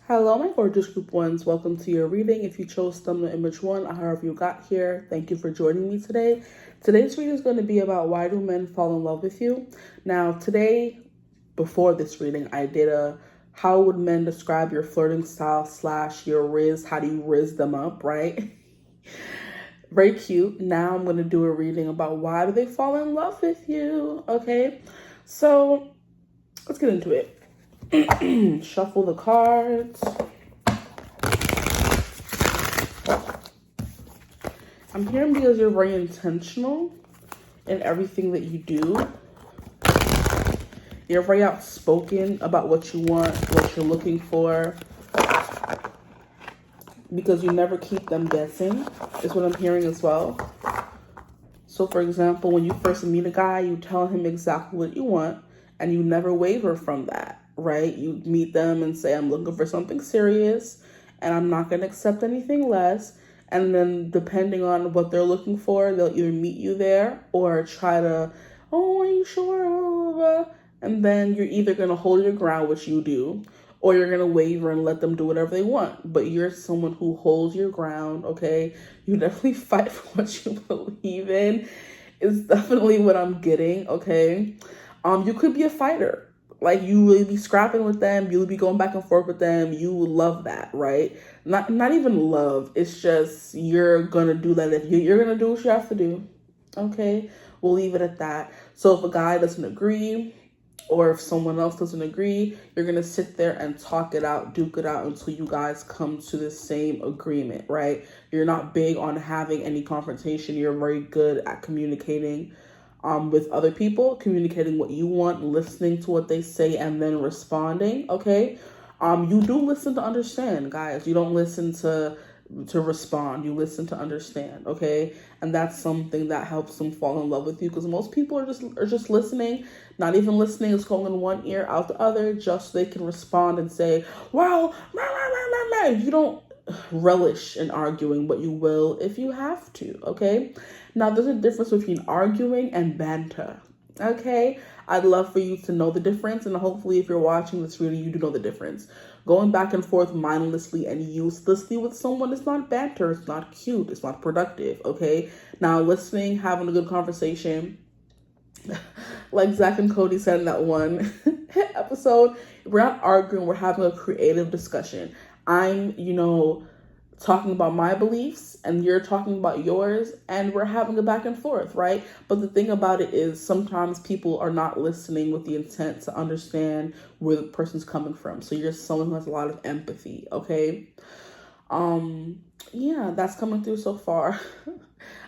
Hello, my gorgeous group ones. Welcome to your reading. If you chose thumbnail image 1, however you got here, thank you for joining me today. Today's reading is going to be about why do men fall in love with you. Now, today, before this reading, I did a how would men describe your flirting style / your riz, how do you riz them up, right? Very cute. Now I'm going to do a reading about why do they fall in love with you, okay? So, let's get into it. Shuffle the cards. I'm hearing because you're very intentional in everything that you do. You're very outspoken about what you want, what you're looking for, because you never keep them guessing, is what I'm hearing as well. So, for example, when you first meet a guy, you tell him exactly what you want, and you never waver from that, right? You meet them and say, I'm looking for something serious, and I'm not going to accept anything less. And then depending on what they're looking for, they'll either meet you there or try to, oh, are you sure? Blah, blah, blah. And then you're either going to hold your ground, which you do, or you're going to waver and let them do whatever they want. But you're someone who holds your ground, okay? You definitely fight for what you believe in. It's definitely what I'm getting, okay? You could be a fighter. Like, you will be scrapping with them. You'll be going back and forth with them. You will love that, right? Not even love. It's just you're going to do that. If you're going to do what you have to do, okay? We'll leave it at that. So if a guy doesn't agree or if someone else doesn't agree, you're going to sit there and talk it out, duke it out until you guys come to the same agreement, right? You're not big on having any confrontation. You're very good at communicating with other people, communicating what you want, listening to what they say, and then responding, okay? You do listen to understand, guys. You don't listen to respond. You listen to understand, okay? And that's something that helps them fall in love with you, because most people are just listening, not even listening. It's going in one ear, out the other, just so they can respond and say, well, you don't relish in arguing, but you will if you have to, okay? Now, there's a difference between arguing and banter, okay? I'd love for you to know the difference, and hopefully if you're watching this video, you do know the difference. Going back and forth mindlessly and uselessly with someone is not banter, it's not cute, it's not productive, okay? Now, listening, having a good conversation, like Zach and Cody said in that one episode, we're not arguing, we're having a creative discussion. I'm, talking about my beliefs and you're talking about yours, and we're having a back and forth, right? But the thing about it is sometimes people are not listening with the intent to understand where the person's coming from. So you're someone who has a lot of empathy, okay? Yeah, that's coming through so far.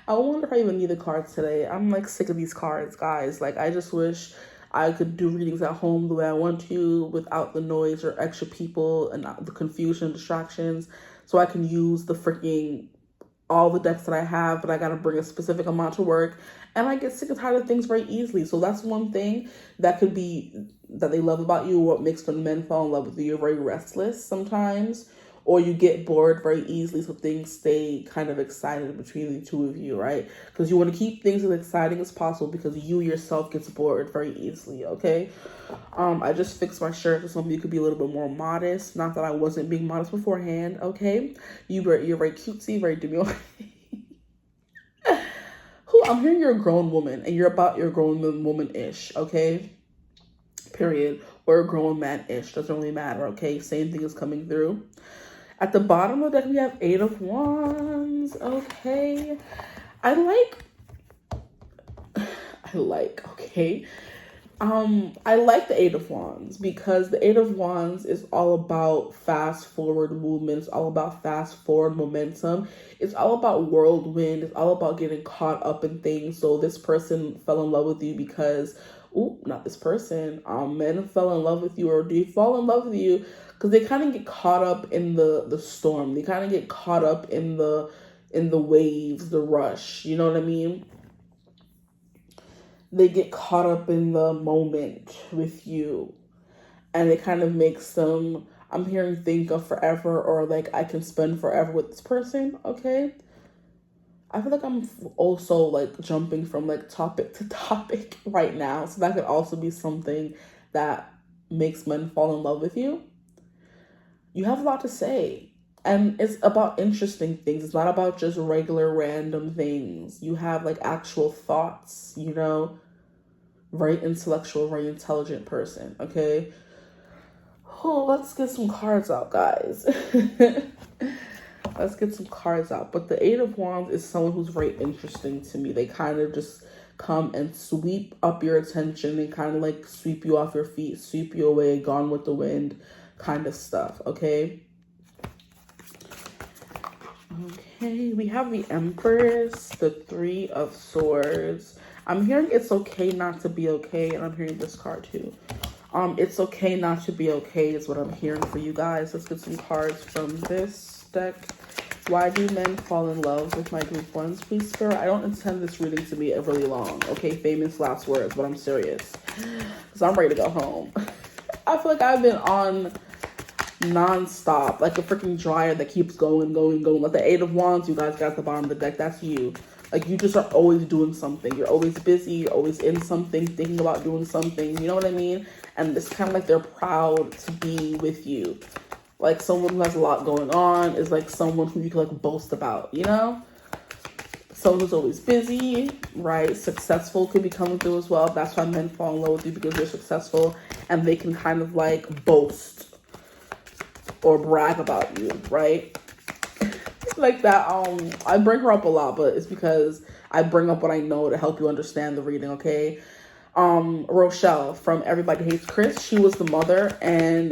I wonder if I even need the cards today. I'm like sick of these cards, guys. Like, I just wish I could do readings at home the way I want to without the noise or extra people and the confusion, distractions. So I can use all the decks that I have, but I got to bring a specific amount to work. And I get sick and tired of things very easily. So that's one thing that could be that they love about you. What makes men fall in love with you? You're very restless sometimes, or you get bored very easily. So things stay kind of excited between the two of you, right? Because you want to keep things as exciting as possible, because you yourself gets bored very easily, okay? I just fixed my shirt, so some of you could be a little bit more modest. Not that I wasn't being modest beforehand, okay? You're very cutesy, very demure. I'm hearing you're a grown woman, and you're about your grown woman-ish, okay? Period. Or a grown man-ish. Doesn't really matter, okay? Same thing is coming through. At the bottom of the deck, we have 8 of Wands, okay? I like, okay? I like the 8 of Wands, because the 8 of Wands is all about fast forward movement. It's all about fast forward momentum. It's all about whirlwind. It's all about getting caught up in things. So this person fell in love with you because, not this person. Men fell in love with you, or do you fall in love with you because they kind of get caught up in the storm. They kind of get caught up in the waves, the rush. You know what I mean? They get caught up in the moment with you, and it kind of makes them, I'm hearing, think of forever, or like, I can spend forever with this person, okay? I feel like I'm also like jumping from like topic to topic right now, so that could also be something that makes men fall in love with you. you have a lot to say. And it's about interesting things. It's not about just regular random things. You have like actual thoughts, you know, very intellectual, very intelligent person, okay? Oh, let's get some cards out, guys. Let's get some cards out. But the Eight of Wands is someone who's very interesting to me. They kind of just come and sweep up your attention. They kind of like sweep you off your feet, sweep you away, gone with the wind kind of stuff, okay? Okay, we have the Empress, the Three of Swords. I'm hearing it's okay not to be okay, and I'm hearing this card too. It's okay not to be okay is what I'm hearing for you guys. Let's get some cards from this deck. Why do men fall in love with my group ones, please, Spirit? I don't intend this reading to be really long, okay? Famous last words, but I'm serious. Because I'm ready to go home. I feel like I've been on non-stop, like a freaking dryer that keeps going. Like the Eight of Wands, you guys got at the bottom of the deck, that's you. Like, you just are always doing something. You're always busy. You're always in something, thinking about doing something. You know what I mean? And it's kind of like they're proud to be with you. Like, someone who has a lot going on is like someone who you can like boast about, you know? Someone who's always busy, right? Successful could be coming through as well. That's why men fall in love with you, because they're successful and they can kind of like boast or brag about you, right? Like that. I bring her up a lot, but it's because I bring up what I know to help you understand the reading, okay? Rochelle from Everybody Hates Chris, she was the mother, and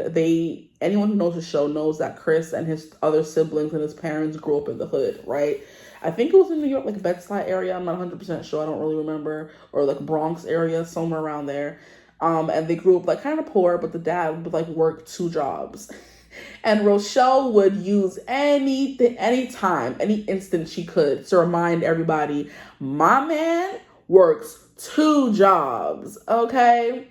anyone who knows the show knows that Chris and his other siblings and his parents grew up in the hood, right? I think it was in New York, like Bed-Stuy area. I'm not 100% sure. I don't really remember. Or like Bronx area, somewhere around there. And they grew up like kind of poor, but the dad would like work 2 jobs. And Rochelle would use anything, anytime, any instant she could to remind everybody, my man works 2 jobs, okay?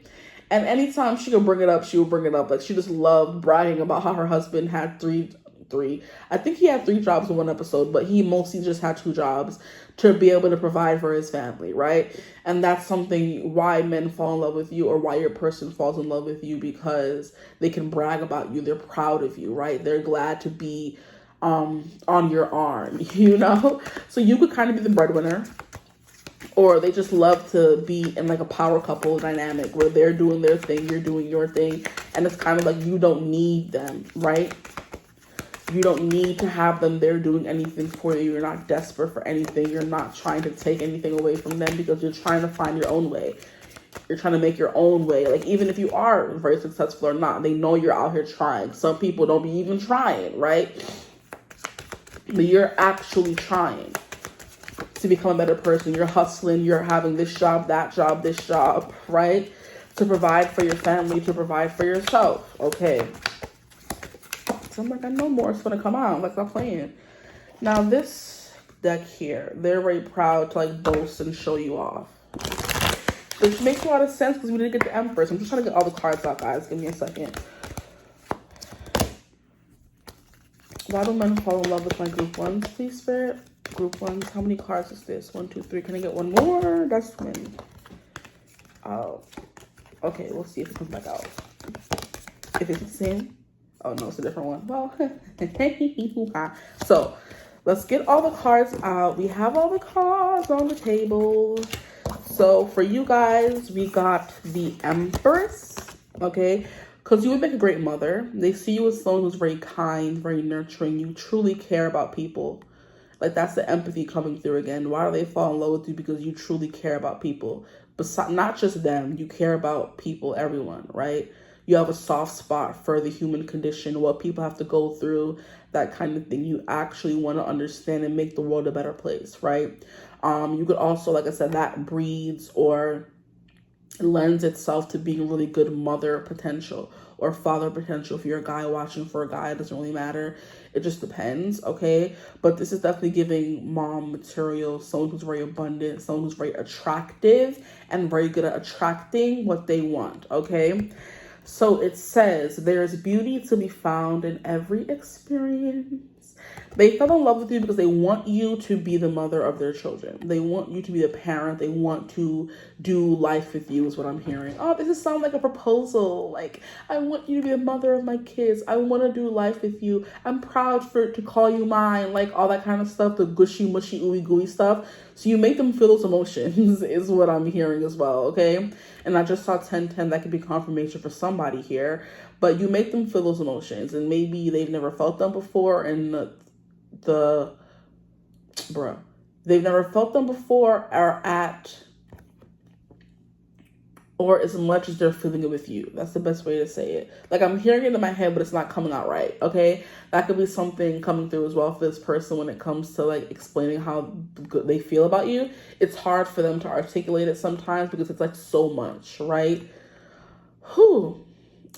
And anytime she could bring it up, she would bring it up. Like, she just loved bragging about how her husband had three. I think he had 3 jobs in one episode, but he mostly just had 2 jobs to be able to provide for his family, right? And that's something why men fall in love with you, or why your person falls in love with you, because they can brag about you. They're proud of you, right? They're glad to be on your arm, you know? So you could kind of be the breadwinner, or they just love to be in like a power couple dynamic where they're doing their thing, you're doing your thing, and it's kind of like you don't need them, right? You don't need to have them there doing anything for you. You're not desperate for anything. You're not trying to take anything away from them, because you're trying to find your own way. You're trying to make your own way. Like, even if you are very successful or not, they know you're out here trying. Some people don't be even trying, right? But you're actually trying to become a better person. You're hustling. You're having this job, this job, right? To provide for your family, to provide for yourself. Okay. So I'm like, I know more is going to come out. Like, I'm playing. Now, this deck here, they're very proud to, like, boast and show you off. Which makes a lot of sense, because we didn't get the Empress. I'm just trying to get all the cards out, guys. Give me a second. Why do men fall in love with my group ones, please, Spirit? Group ones. How many cards is this? 1, 2, 3. Can I get one more? That's many. Oh. Okay, we'll see if it comes back out. If it's the same. Oh, no, it's a different one. Well, so let's get all the cards out. We have all the cards on the table. So for you guys, we got the Empress, okay? Because you would make a great mother. They see you as someone who's very kind, very nurturing. You truly care about people. Like, that's the empathy coming through again. Why do they fall in love with you? Because you truly care about people. But not just them. You care about people, everyone, right? You have a soft spot for the human condition, what people have to go through, that kind of thing. You actually want to understand and make the world a better place, right? You could also, like I said, that breeds or lends itself to being a really good mother potential or father potential. If you're a guy watching for a guy, it doesn't really matter. It just depends, okay? But this is definitely giving mom material, someone who's very abundant, someone who's very attractive and very good at attracting what they want, okay? So it says, there is beauty to be found in every experience. Yes. They fell in love with you because they want you to be the mother of their children. They want you to be the parent. They want to do life with you is what I'm hearing. Oh, this is sound like a proposal. Like, I want you to be the mother of my kids. I want to do life with you. I'm proud to call you mine. Like, all that kind of stuff, the gushy, mushy, ooey gooey stuff. So you make them feel those emotions is what I'm hearing as well, okay? And I just saw 1010. That could be confirmation for somebody here. But you make them feel those emotions. And maybe they've never felt them before. And they've never felt them before or as much as they're feeling it with you. That's the best way to say it. Like, I'm hearing it in my head, but it's not coming out right, okay? That could be something coming through as well for this person when it comes to, like, explaining how good they feel about you. It's hard for them to articulate it sometimes because it's, like, so much, right? Whew.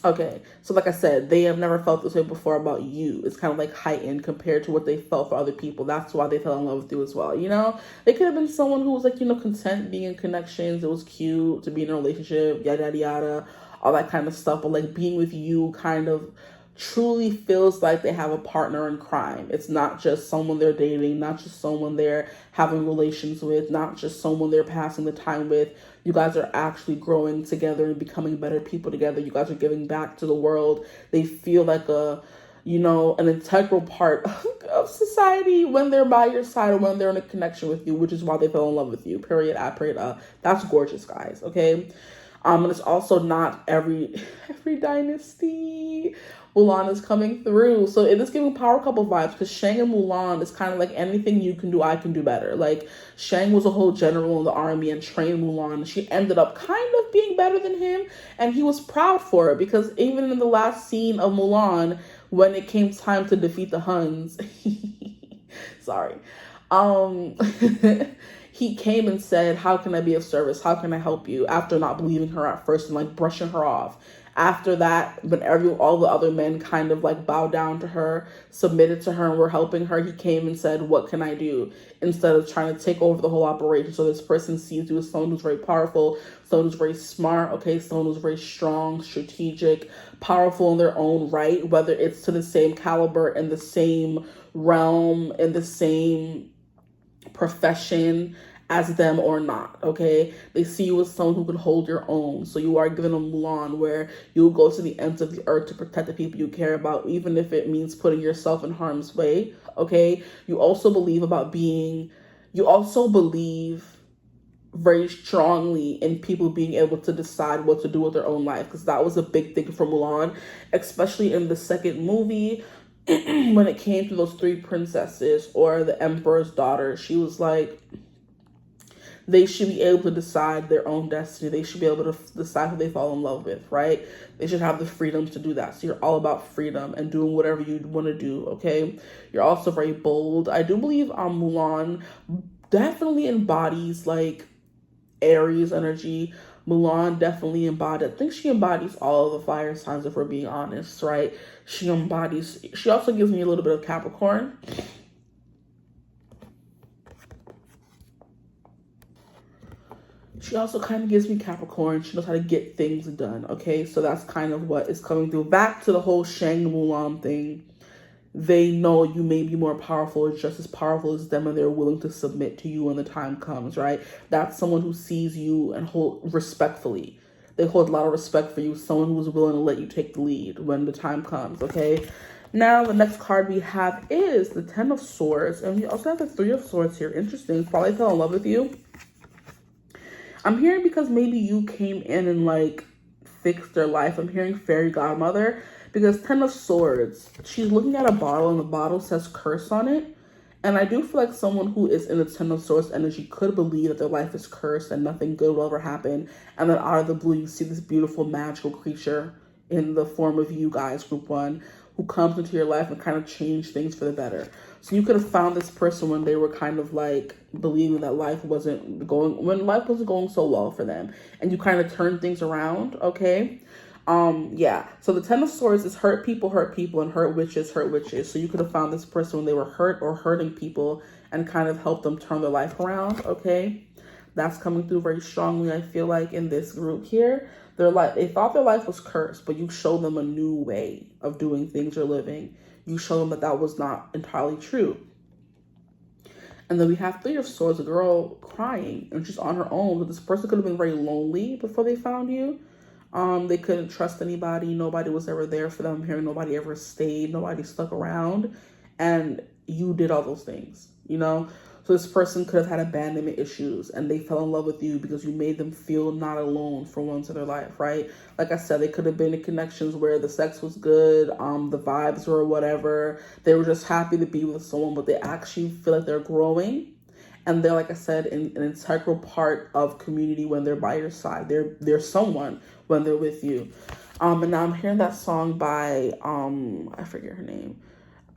Okay, so like I said, they have never felt this way before about you. It's kind of like heightened compared to what they felt for other people. That's why they fell in love with you as well, you know? They could have been someone who was like, you know, content being in connections. It was cute to be in a relationship, yada, yada, yada, all that kind of stuff. But like being with you kind of truly feels like they have a partner in crime. It's not just someone they're dating, not just someone they're having relations with, not just someone they're passing the time with. You guys are actually growing together and becoming better people together. You guys are giving back to the world. They feel like an integral part of society when they're by your side or when they're in a connection with you, which is why they fell in love with you. Period. That's gorgeous, guys. Okay. And it's also not every dynasty. Mulan is coming through. So it is giving power couple vibes because Shang and Mulan is kind of like anything you can do, I can do better. Like Shang was a whole general in the army and trained Mulan. She ended up kind of being better than him. And he was proud for it because even in the last scene of Mulan, when it came time to defeat the Huns, sorry, he came and said, how can I be of service? How can I help you? After not believing her at first and like brushing her off. After that, when all the other men kind of like bowed down to her, submitted to her and were helping her, he came and said, what can I do? Instead of trying to take over the whole operation. So this person sees you as someone who's very powerful, someone who's very smart, okay, someone who's very strong, strategic, powerful in their own right, whether it's to the same caliber, in the same realm, in the same profession as them or not, okay? They see you as someone who can hold your own. So you are given a Mulan where you'll go to the ends of the earth to protect the people you care about, even if it means putting yourself in harm's way, okay? You also believe very strongly in people being able to decide what to do with their own life, because that was a big thing for Mulan, especially in the second movie when it came to those three princesses or the emperor's daughter. She was like, they should be able to decide their own destiny. They should be able to decide who they fall in love with, right? They should have the freedom to do that. So you're all about freedom and doing whatever you want to do, okay? You're also very bold. I do believe Mulan definitely embodies like Aries energy. Mulan definitely embodies, I think she embodies all of the fire signs if we're being honest, right? She also gives me a little bit of Capricorn. She also kind of gives me Capricorn. She knows how to get things done, okay? So that's kind of what is coming through. Back to the whole Shang Mulan thing. They know you may be more powerful or just as powerful as them, and they're willing to submit to you when the time comes, right? That's someone who sees you and hold respectfully. They hold a lot of respect for you. Someone who's willing to let you take the lead when the time comes, okay? Now, the next card we have is the Ten of Swords. And we also have the Three of Swords here. Interesting. Probably fell in love with you. I'm hearing because maybe you came in and like fixed their life. I'm hearing fairy godmother because Ten of Swords, she's looking at a bottle and the bottle says curse on it. And I do feel like someone who is in the Ten of Swords energy could believe that their life is cursed and nothing good will ever happen. And then out of the blue, you see this beautiful magical creature in the form of you guys, group one, who comes into your life and kind of change things for the better. So you could have found this person when they were kind of like believing that life wasn't going so well for them. And you kind of turned things around, okay? Yeah. So the Ten of Swords is hurt people, and hurt witches. So you could have found this person when they were hurt or hurting people and kind of helped them turn their life around, okay? That's coming through very strongly, I feel like, in this group here. They thought their life was cursed, but you showed them a new way of doing things or living. You showed them that was not entirely true. And then we have Three of Swords, a girl crying and she's on her own. But this person could have been very lonely before they found you. They couldn't trust anybody. Nobody was ever there for them here. Nobody ever stayed. Nobody stuck around. And you did all those things, So this person could have had abandonment issues and they fell in love with you because you made them feel not alone for once in their life, right? Like I said, they could have been in connections where the sex was good, the vibes were whatever. They were just happy to be with someone, but they actually feel like they're growing. And they're, like I said, an integral part of community when they're by your side. They're someone when they're with you. And now I'm hearing that song by, I forget her name.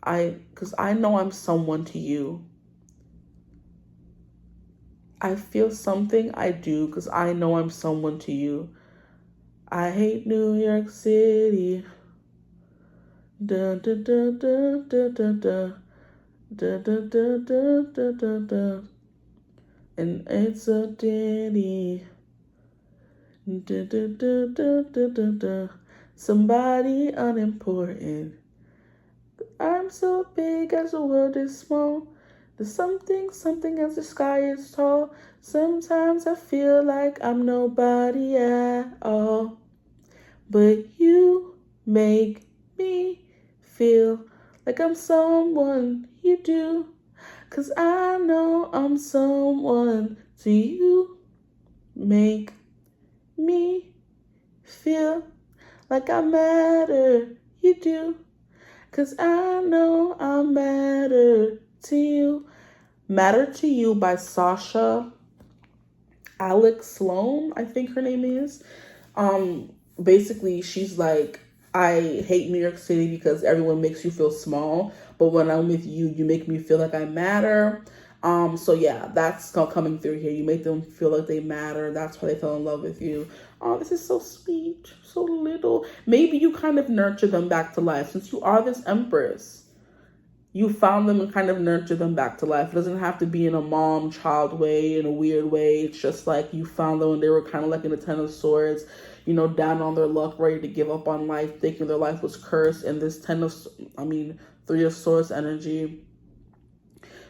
Because I know I'm someone to you. I feel something I do because I know I'm someone to you. I hate New York City. Da da da da da da da da da da da da da da. And it's a ditty. Da da da da da da da. Somebody unimportant. I'm so big as the world is small. There's something as the sky is tall. Sometimes I feel like I'm nobody at all. But you make me feel like I'm someone you do. 'Cause I know I'm someone to you. Make me feel like I matter, you do. 'Cause I know I matter to you. Matter to You by Sasha Alex Sloan, I think her name is. Basically, she's like, I hate New York City because everyone makes you feel small, but when I'm with you, you make me feel like I matter. So yeah, that's coming through here. You make them feel like they matter. That's why they fell in love with you. Oh, this is so sweet, so little. Maybe you kind of nurture them back to life since you are this Empress. You found them and kind of nurtured them back to life. It doesn't have to be in a mom-child way, in a weird way. It's just like you found them and they were kind of like in the Ten of Swords, down on their luck, ready to give up on life, thinking their life was cursed. And this Three of Swords energy,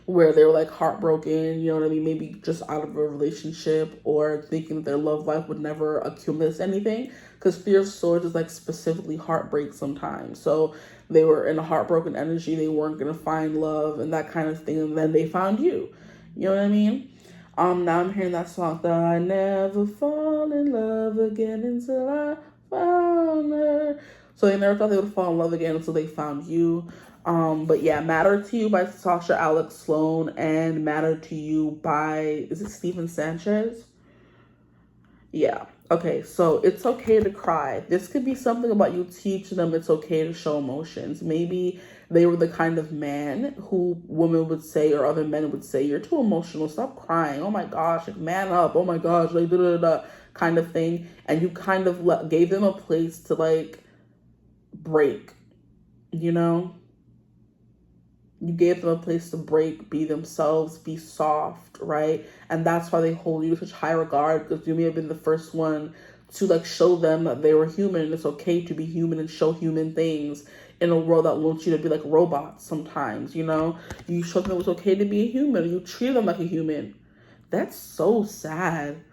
where they were like heartbroken, maybe just out of a relationship or thinking that their love life would never accumulate anything. Because Three of Swords is like specifically heartbreak sometimes. So they were in a heartbroken energy. They weren't going to find love and that kind of thing. And then they found you. You know what I mean? Now I'm hearing that song, that I never fall in love again until I found her. So they never thought they would fall in love again until they found you. But yeah, Matter to You by Sasha Alex Sloan and Matter to You by, is it Stephen Sanchez? Yeah. Okay, so it's okay to cry. This could be something about you teaching them it's okay to show emotions. Maybe they were the kind of man who women would say or other men would say, you're too emotional, stop crying. Oh my gosh, like man up. Oh my gosh, like da-da-da-da kind of thing. And you kind of gave them a place to like break, You gave them a place to break, be themselves, be soft, right? And that's why they hold you in such high regard, because you may have been the first one to like show them that they were human and it's okay to be human and show human things in a world that wants you to be like robots sometimes, You showed them it was okay to be a human. You treat them like a human. That's so sad.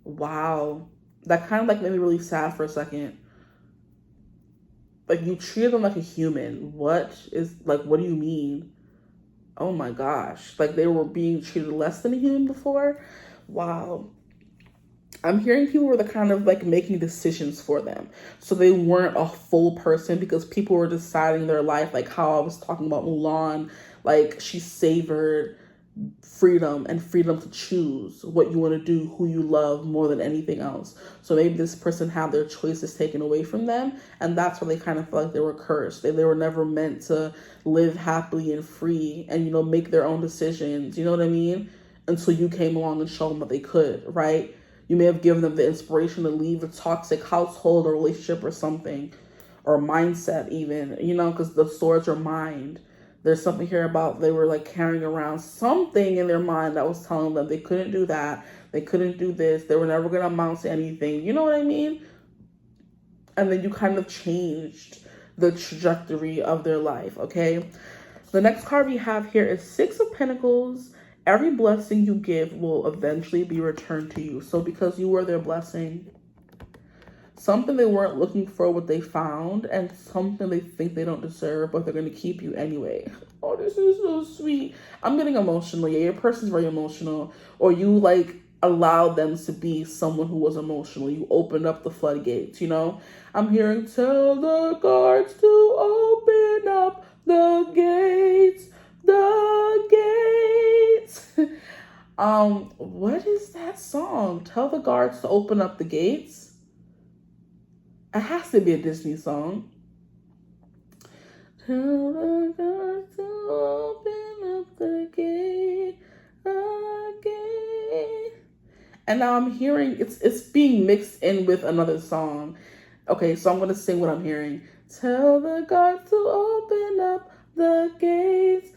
Wow. That kind of like made me really sad for a second. Like, you treated them like a human. What do you mean? Oh my gosh. Like, they were being treated less than a human before? Wow. I'm hearing people were the kind of like making decisions for them. So they weren't a full person because people were deciding their life, like how I was talking about Mulan. Like, she savored freedom and freedom to choose what you want to do, who you love more than anything else. So maybe this person had their choices taken away from them, and that's why they kind of felt like they were cursed. They were never meant to live happily and free and, make their own decisions, you know what I mean? Until you came along and showed them that they could, right? You may have given them the inspiration to leave a toxic household or relationship or something, or mindset even, because the swords are mind. There's something here about they were like carrying around something in their mind that was telling them they couldn't do that, they couldn't do this, they were never going to amount to anything. You know what I mean? And then you kind of changed the trajectory of their life, okay? The next card we have here is Six of Pentacles. Every blessing you give will eventually be returned to you. So because you were their blessing, something they weren't looking for, what they found, and something they think they don't deserve, but they're going to keep you anyway. Oh, this is so sweet. I'm getting emotional. Yeah, your person's very emotional. Or you, like, allowed them to be someone who was emotional. You opened up the floodgates, you know? I'm hearing, tell the guards to open up the gates. The gates. What is that song? Tell the guards to open up the gates. It has to be a Disney song. Tell the guards to open up the gate again. And now I'm hearing it's being mixed in with another song. Okay, so I'm gonna sing what I'm hearing. Tell the guards to open up the gates,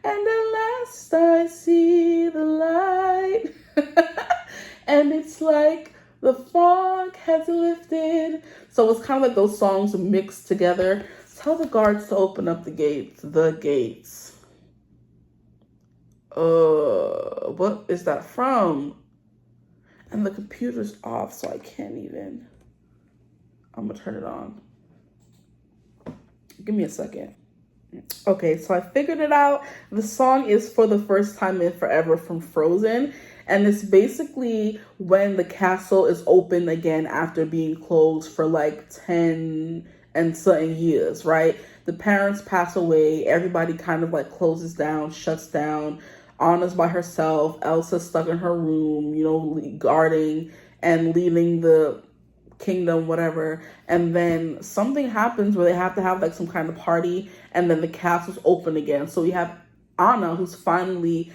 and at last I see the light. And it's like the fog has lifted. So it's kind of like those songs mixed together. Tell the guards to open up the gates, what is that from? And the computer's off, so I can't even. I'm gonna turn it on. Give me a second. Okay, so I figured it out. The song is For the First Time in Forever from Frozen. And it's basically when the castle is open again after being closed for like 10 and something years, right? The parents pass away. Everybody kind of like closes down, shuts down. Anna's by herself. Elsa's stuck in her room, you know, guarding and leading the kingdom, whatever. And then something happens where they have to have like some kind of party, and then the castle's open again. So we have Anna, who's finally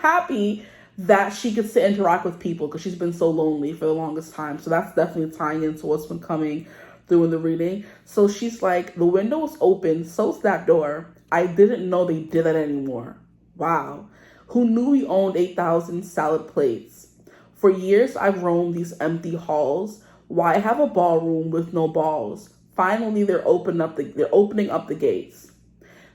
happy that she gets to interact with people because she's been so lonely for the longest time. So that's definitely tying into what's been coming through in the reading. So she's like, the window is open, so's that door. I didn't know they did that anymore. Wow. Who knew we owned 8,000 salad plates? For years, I've roamed these empty halls. Why have a ballroom with no balls? Finally, they're opening up the gates.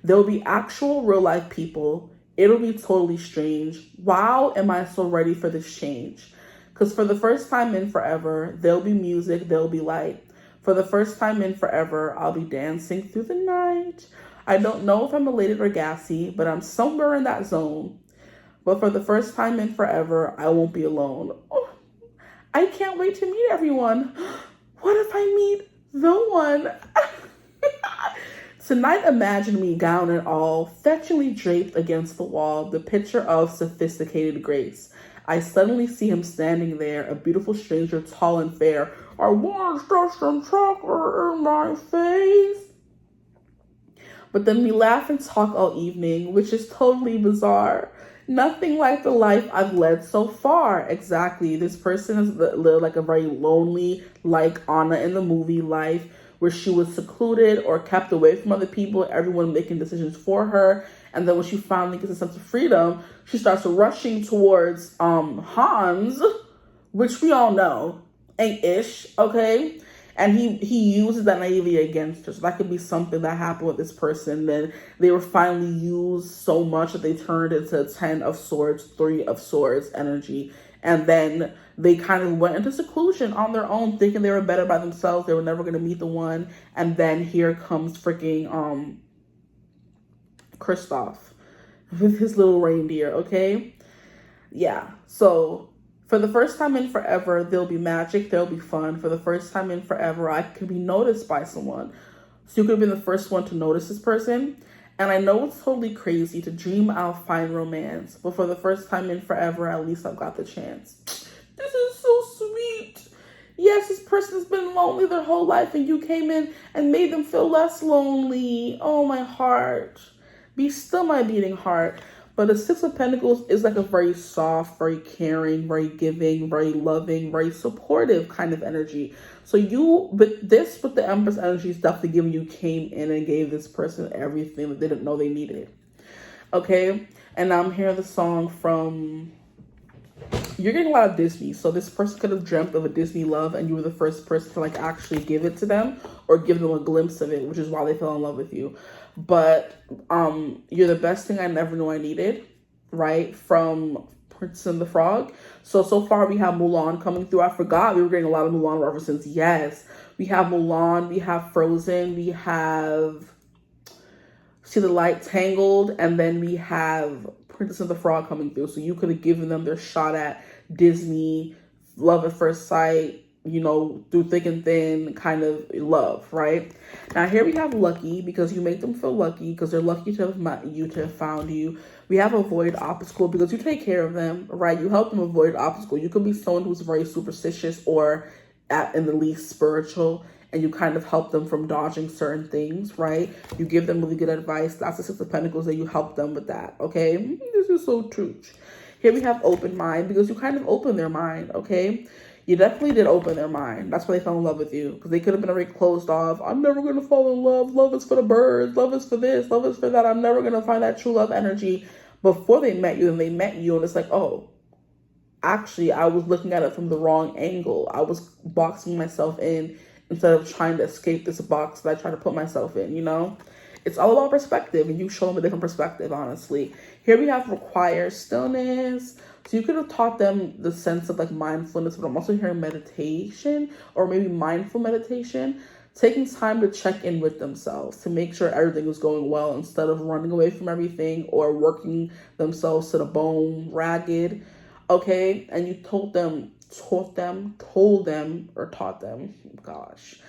There'll be actual real life people. It'll be totally strange. Wow, am I so ready for this change? Because for the first time in forever, there'll be music, there'll be light. For the first time in forever, I'll be dancing through the night. I don't know if I'm elated or gassy, but I'm somewhere in that zone. But for the first time in forever, I won't be alone. Oh, I can't wait to meet everyone. What if I meet the one? Tonight, imagine me, gown and all, fetchingly draped against the wall, the picture of sophisticated grace. I suddenly see him standing there, a beautiful stranger, tall and fair. I want to stuff some chocolate in my face. But then we laugh and talk all evening, which is totally bizarre. Nothing like the life I've led so far. Exactly. This person has lived like a very lonely, like Anna in the movie, life where she was secluded or kept away from other people, everyone making decisions for her. And then when she finally gets a sense of freedom, she starts rushing towards Hans, which we all know ain't ish, okay? And he uses that naivety against her. So that could be something that happened with this person. Then they were finally used so much that they turned into 10 of swords, 3 of swords energy. And then they kind of went into seclusion on their own, thinking they were better by themselves. They were never going to meet the one. And then here comes freaking Kristoff with his little reindeer, okay? Yeah, so for the first time in forever, there'll be magic, there'll be fun. For the first time in forever, I could be noticed by someone. So you could have been the first one to notice this person. And I know it's totally crazy to dream I'll find romance, but for the first time in forever, at least I've got the chance. This is so sweet. Yes, this person's been lonely their whole life, and you came in and made them feel less lonely. Oh, my heart. Be still, my beating heart. But the Six of Pentacles is like a very soft, very caring, very giving, very loving, very supportive kind of energy. So with the Empress energy is definitely giving you came in and gave this person everything that they didn't know they needed. Okay? And now I'm hearing the song from... You're getting a lot of Disney. So this person could have dreamt of a Disney love and you were the first person to like actually give it to them or give them a glimpse of it, which is why they fell in love with you. But you're the best thing I never knew I needed, right? From Princess and the Frog. So far we have Mulan coming through. I forgot we were getting a lot of Mulan references. Yes. We have Mulan, we have Frozen, we have See the Light, Tangled, and then we have Princess and the Frog coming through. So you could have given them their shot at Disney, love at first sight, you know, through thick and thin kind of love, right? Now here we have lucky, because you make them feel lucky, because they're lucky to have met you, to have found you. We have avoid obstacle, because you take care of them, right? You help them avoid obstacle. You could be someone who's very superstitious or in the least spiritual, and you kind of help them from dodging certain things, right? You give them really good advice. That's the Six of Pentacles, and you help them with that, okay? This is so true. Here we have open mind, because you kind of open their mind, okay? You definitely did open their mind. That's why they fell in love with you, because they could have been very closed off. I'm never going to fall in love. Love is for the birds. Love is for this. Love is for that. I'm never going to find that true love energy. Before they met you, and they met you, and it's like, oh, actually, I was looking at it from the wrong angle. I was boxing myself in instead of trying to escape this box that I try to put myself in, you know? It's all about perspective, and you show them a different perspective, honestly. Here we have require stillness. So you could have taught them the sense of like mindfulness, but I'm also hearing meditation, or maybe mindful meditation, taking time to check in with themselves to make sure everything is going well instead of running away from everything or working themselves to the bone ragged. Okay, and you taught them, gosh,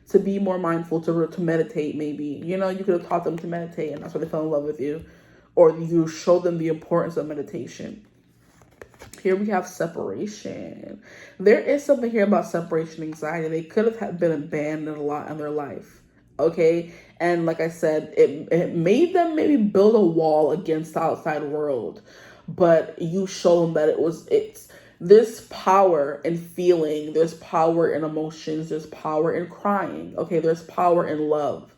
to be more mindful, to meditate maybe. You know, you could have taught them to meditate, and that's why they fell in love with you. Or you showed them the importance of meditation. Here we have separation. There is something here about separation anxiety. They could have been abandoned a lot in their life. Okay, and like I said, it made them maybe build a wall against the outside world. But you show them that it's this power in feeling, there's power in emotions, there's power in crying, okay, there's power in love,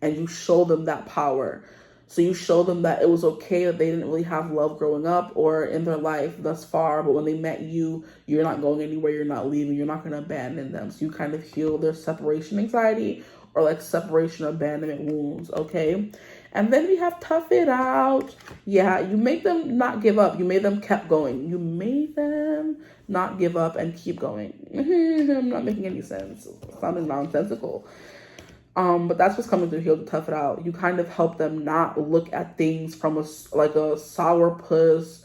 and you show them that power. So you show them that it was okay that they didn't really have love growing up or in their life thus far, but when they met you, you're not going anywhere, you're not leaving, you're not going to abandon them. So you kind of heal their separation anxiety or like separation abandonment wounds, okay? And then we have tough it out. Yeah, you make them not give up. You made them kept going. You made them not give up and keep going. I'm not making any sense. It sounded nonsensical. But that's what's coming through here to tough it out. You kind of help them not look at things from a sourpuss,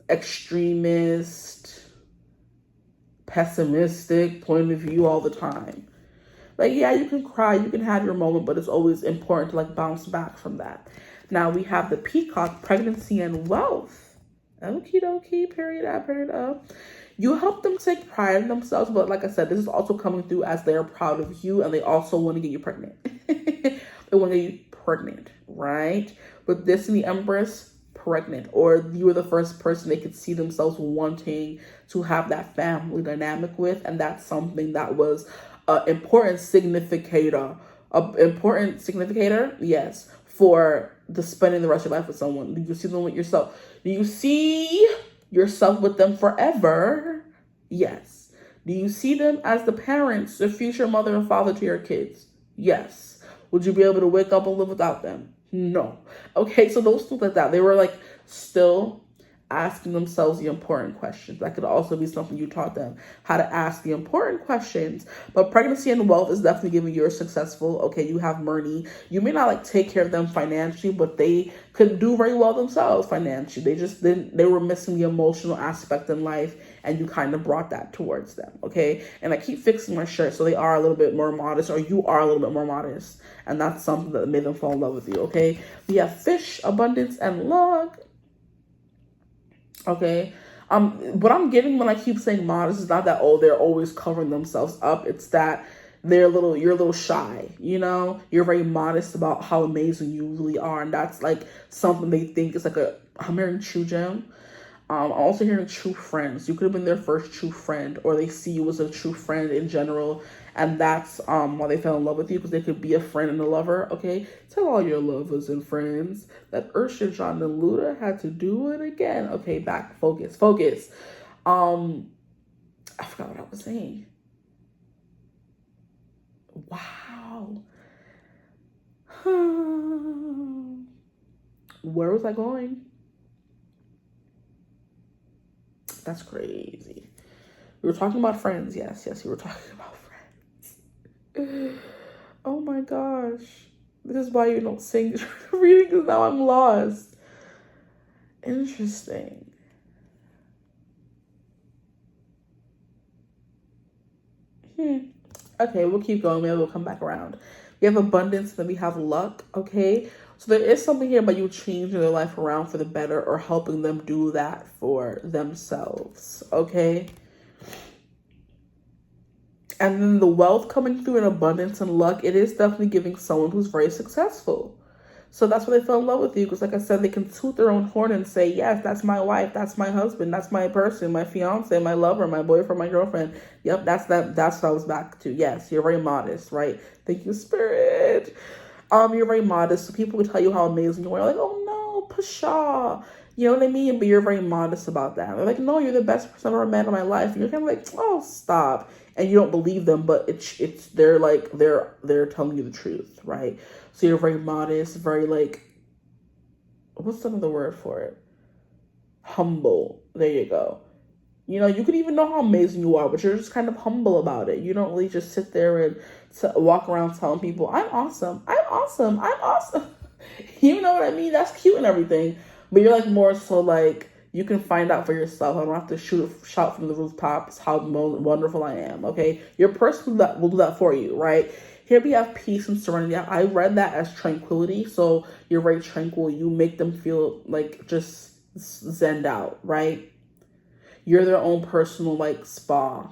extremist, pessimistic point of view all the time. Like, yeah, you can cry, you can have your moment, but it's always important to like bounce back from that. Now we have the Peacock, pregnancy and wealth. Okie dokie, period up, period up. You help them take pride in themselves, but like I said, this is also coming through as they're proud of you, and they also want to get you pregnant. They want to get you pregnant, right? With this and the Empress, pregnant, or you were the first person they could see themselves wanting to have that family dynamic with, and that's something that was important significator, yes, for the spending the rest of your life with someone. Do you see them with yourself? Do you see yourself with them forever? Yes. Do you see them as the parents, the future mother and father to your kids? Yes. Would you be able to wake up and live without them? No. Okay, so those things like that, they were like still asking themselves the important questions. That could also be something you taught them, how to ask the important questions. But pregnancy and wealth is definitely giving you're successful. Okay, you have money. You may not like take care of them financially, but they could do very well themselves financially. They were missing the emotional aspect in life, and you kind of brought that towards them. Okay, and I keep fixing my shirt, so they are a little bit more modest, or you are a little bit more modest, and that's something that made them fall in love with you. Okay, we have fish, abundance, and luck. Okay, what I'm getting when I keep saying modest is not that, oh, they're always covering themselves up. It's that you're a little shy, you know? You're very modest about how amazing you really are. And that's like something they think is like I'm hearing true gem. I'm also hearing true friends. You could have been their first true friend, or they see you as a true friend in general. And that's why they fell in love with you, because they could be a friend and a lover, okay? Tell all your lovers and friends that Ursha, John, and Luda had to do it again. Okay, back, focus. I forgot what I was saying. Wow. Where was I going? That's crazy. We were talking about friends. Yes, we were talking about friends. Oh my gosh. This is why you don't sing reading, because now I'm lost. Interesting. Okay, we'll keep going. Maybe we'll come back around. We have abundance, then we have luck, okay? So there is something here about you changing their life around for the better, or helping them do that for themselves, okay? And then the wealth coming through in abundance and luck, it is definitely giving someone who's very successful. So that's why they fell in love with you, because like I said, they can toot their own horn and say, yes, that's my wife, that's my husband, that's my person, my fiance, my lover, my boyfriend, my girlfriend. Yep, that's what I was back to. Yes, you're very modest, right? Thank you, Spirit. You're very modest, so people will tell you how amazing you are. Like, oh no, Pasha. You know what I mean? But you're very modest about that. They're like, no, you're the best person I've ever met in my life. And you're kind of like, oh, stop. And you don't believe them, but they're telling you the truth, right? So you're very modest, very like, what's another word for it? Humble. There you go. You know, you could even know how amazing you are, but you're just kind of humble about it. You don't really just sit there and walk around telling people, I'm awesome. You know what I mean? That's cute and everything. But you're like more so like, you can find out for yourself. I don't have to shout from the rooftops how wonderful I am, okay? Your person will do that for you, right? Here we have peace and serenity. I read that as tranquility. So you're very tranquil. You make them feel like just zenned out, right? You're their own personal like spa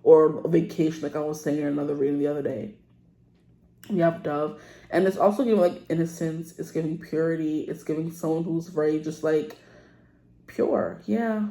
or vacation, like I was saying in another reading the other day. We have Dove. And it's also giving like innocence. It's giving purity. It's giving someone who's very just like pure. Yeah.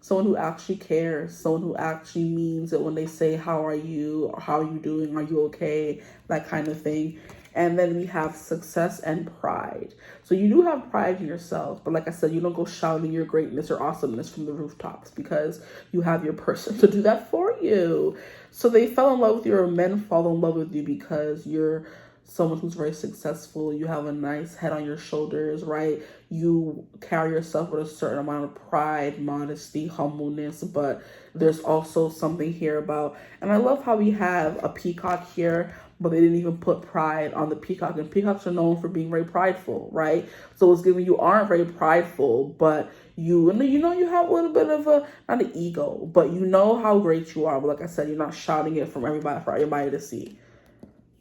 Someone who actually cares. Someone who actually means it when they say, how are you? Or how are you doing? Are you okay? That kind of thing. And then we have success and pride. So you do have pride in yourself. But like I said, you don't go shouting your greatness or awesomeness from the rooftops, because you have your person to do that for you. So they fell in love with you, or men fall in love with you because you're someone who's very successful. You have a nice head on your shoulders, right? You carry yourself with a certain amount of pride, modesty, humbleness, but there's also something here about, and I love how we have a peacock here, but they didn't even put pride on the peacock, and peacocks are known for being very prideful, right? So it's giving you aren't very prideful, but you have a little bit of not an ego, but you know how great you are. But like I said, you're not shouting it from everybody for everybody to see.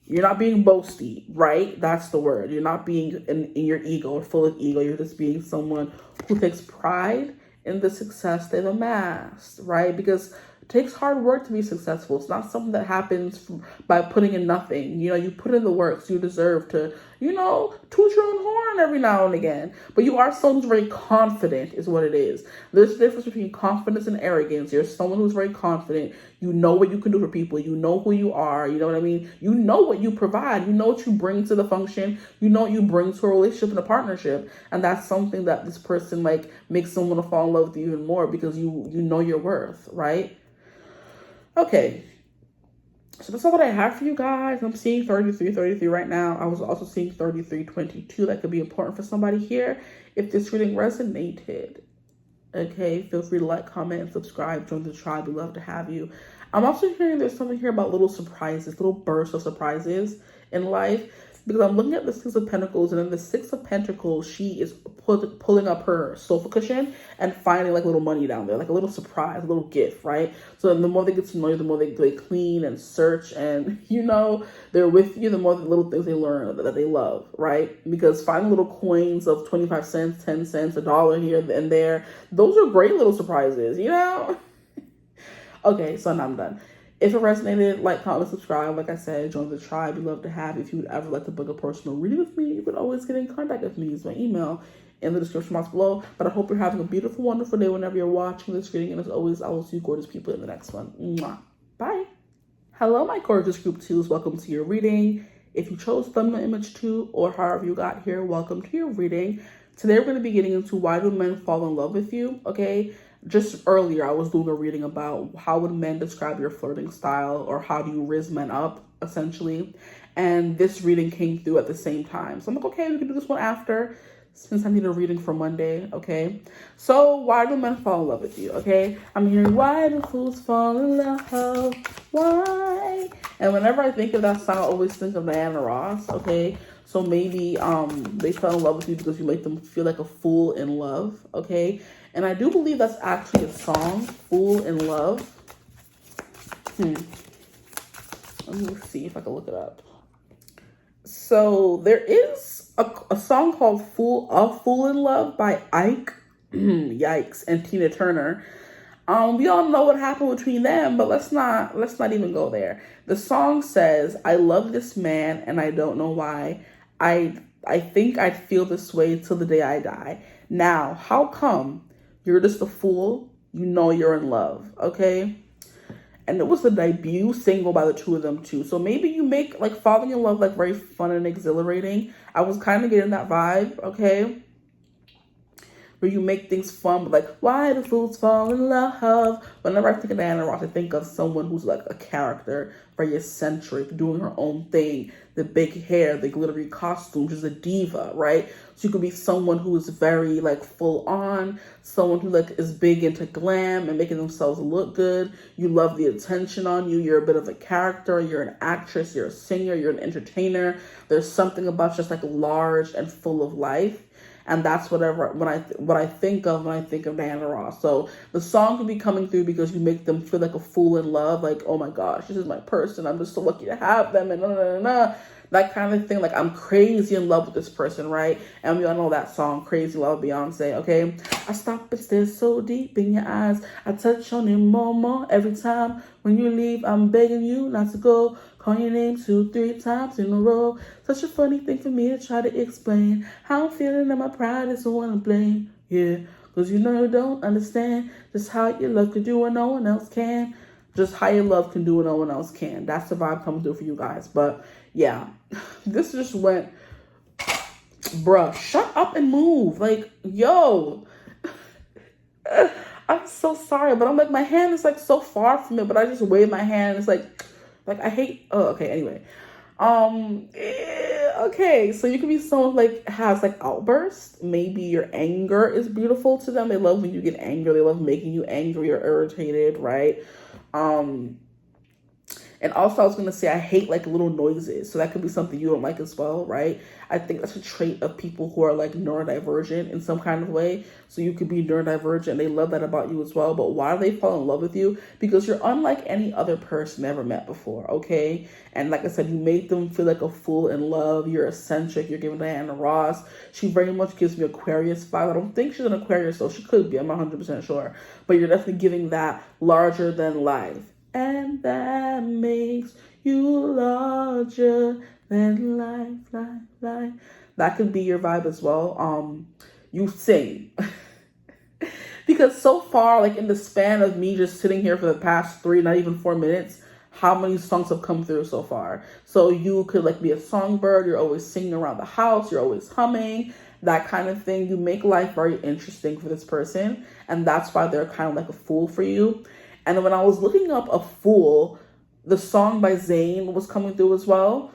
You're not being boasty, right? That's the word. You're not being in your ego or full of ego. You're just being someone who takes pride in the success they've amassed, right? Because it takes hard work to be successful. It's not something that happens by putting in nothing. You know, you put in the work, so you deserve to, toot your own horn every now and again. But you are someone who's very confident is what it is. There's a difference between confidence and arrogance. You're someone who's very confident. You know what you can do for people. You know who you are. You know what I mean? You know what you provide. You know what you bring to the function. You know what you bring to a relationship and a partnership. And that's something that this person like makes someone to fall in love with you even more, because you know your worth, right? Okay. So that's all that I have for you guys. I'm seeing 33 right now. I was also seeing 3322. That could be important for somebody here. If this reading resonated, okay, feel free to like, comment, and subscribe. Join the tribe. We'd love to have you. I'm also hearing there's something here about little surprises, little bursts of surprises in life. Because I'm looking at the Six of Pentacles, and then the Six of Pentacles, she is pulling up her sofa cushion and finding like little money down there, like a little surprise, a little gift, right? So the more they get to know you, the more they clean and search, and they're with you, the more the little things they learn that they love, right? Because finding little coins of 25 cents, 10 cents, $1 here and there, those are great little surprises, Okay, so now I'm done. If it resonated, like, comment, subscribe. Like I said, join the tribe. We'd love to have. If you would ever like to book a personal reading with me, you could always get in contact with me. Use my email in the description box below. But I hope you're having a beautiful, wonderful day whenever you're watching this reading. And as always, I will see you gorgeous people in the next one. Mwah. Bye. Hello, my gorgeous group 2s. Welcome to your reading. If you chose thumbnail image 2 or however you got here, welcome to your reading. Today we're going to be getting into why do men fall in love with you, okay? Just earlier, I was doing a reading about how would men describe your flirting style or how do you rizz men up, essentially. And this reading came through at the same time. So I'm like, okay, we can do this one after since I need a reading for Monday, okay? So why do men fall in love with you, okay? I'm hearing, why do fools fall in love? Why? And whenever I think of that song, I always think of Diana Ross, okay? So maybe they fell in love with you because you make them feel like a fool in love, okay? And I do believe that's actually a song, Fool in Love. Let me see if I can look it up. So there is a song called Fool in Love by Ike, yikes, and Tina Turner. We all know what happened between them, but let's not even go there. The song says, I love this man and I don't know why. I think I'd feel this way till the day I die. Now, how come you're just a fool? You know you're in love, okay? And it was the debut single by the two of them too. So maybe you make like falling in love like very fun and exhilarating. I was kind of getting that vibe, okay? Where you make things fun, but like, why do fools fall in love? Whenever I think of Diana Ross, I think of someone who's like a character, very eccentric, doing her own thing, the big hair, the glittery costume, just a diva, right? So you could be someone who is very like full on, someone who like is big into glam and making themselves look good. You love the attention on you. You're a bit of a character. You're an actress. You're a singer. You're an entertainer. There's something about just like large and full of life. And that's what I think of when I think of Diana Ross. So the song can be coming through because you make them feel like a fool in love. Like, oh my gosh, this is my person. I'm just so lucky to have them. And that kind of thing. Like, I'm crazy in love with this person, right? And we all know that song, Crazy Love, Beyonce, okay? I stop and stare so deep in your eyes. I touch on you more every time. When you leave, I'm begging you not to go. Call your name 2-3 times in a row. Such a funny thing for me to try to explain. How I'm feeling and my pride is the one to blame. Yeah, cause you know you don't understand just how your love can do what no one else can. Just how your love can do what no one else can. That's the vibe coming through for you guys. But yeah, this just went, bruh, shut up and move. Like, yo. I'm so sorry, but I'm like, my hand is like so far from it, but I just wave my hand. It's like I hate, okay, anyway. Okay, so you can be someone like has like outbursts. Maybe your anger is beautiful to them. They love when you get angry. They love making you angry or irritated, right? And also I was going to say, I hate like little noises. So that could be something you don't like as well, right? I think that's a trait of people who are like neurodivergent in some kind of way. So you could be neurodivergent. They love that about you as well. But why do they fall in love with you? Because you're unlike any other person ever met before, okay? And like I said, you make them feel like a fool in love. You're eccentric. You're giving Diana Ross. She very much gives me Aquarius vibe. I don't think she's an Aquarius, though. She could be. I'm not 100% sure. But you're definitely giving that larger than life. And that makes you larger than life. That could be your vibe as well. You sing. Because so far, like in the span of me just sitting here for the past 3, not even 4 minutes, how many songs have come through so far? So you could like be a songbird. You're always singing around the house. You're always humming. That kind of thing. You make life very interesting for this person. And that's why they're kind of like a fool for you. And when I was looking up a fool, the song by Zayn was coming through as well,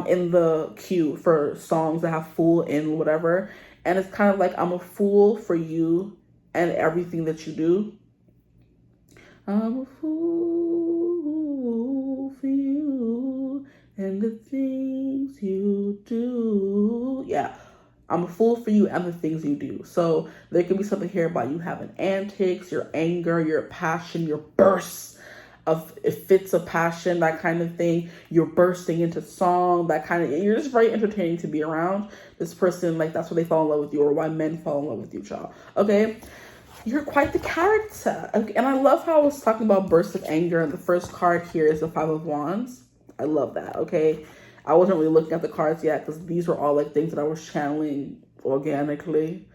in the queue for songs that have fool in whatever. And it's kind of like, I'm a fool for you and everything that you do. I'm a fool for you and the things you do. Yeah. I'm a fool for you and the things you do. So there can be something here about you having antics, your anger, your passion, your bursts of fits of passion, that kind of thing. You're bursting into song, that kind of, you're just very entertaining to be around. This person, like, that's why they fall in love with you, or why men fall in love with you, y'all. Okay? You're quite the character. Okay, and I love how I was talking about bursts of anger, and the first card here is the Five of Wands. I love that, okay? I wasn't really looking at the cards yet because these were all like things that I was channeling organically.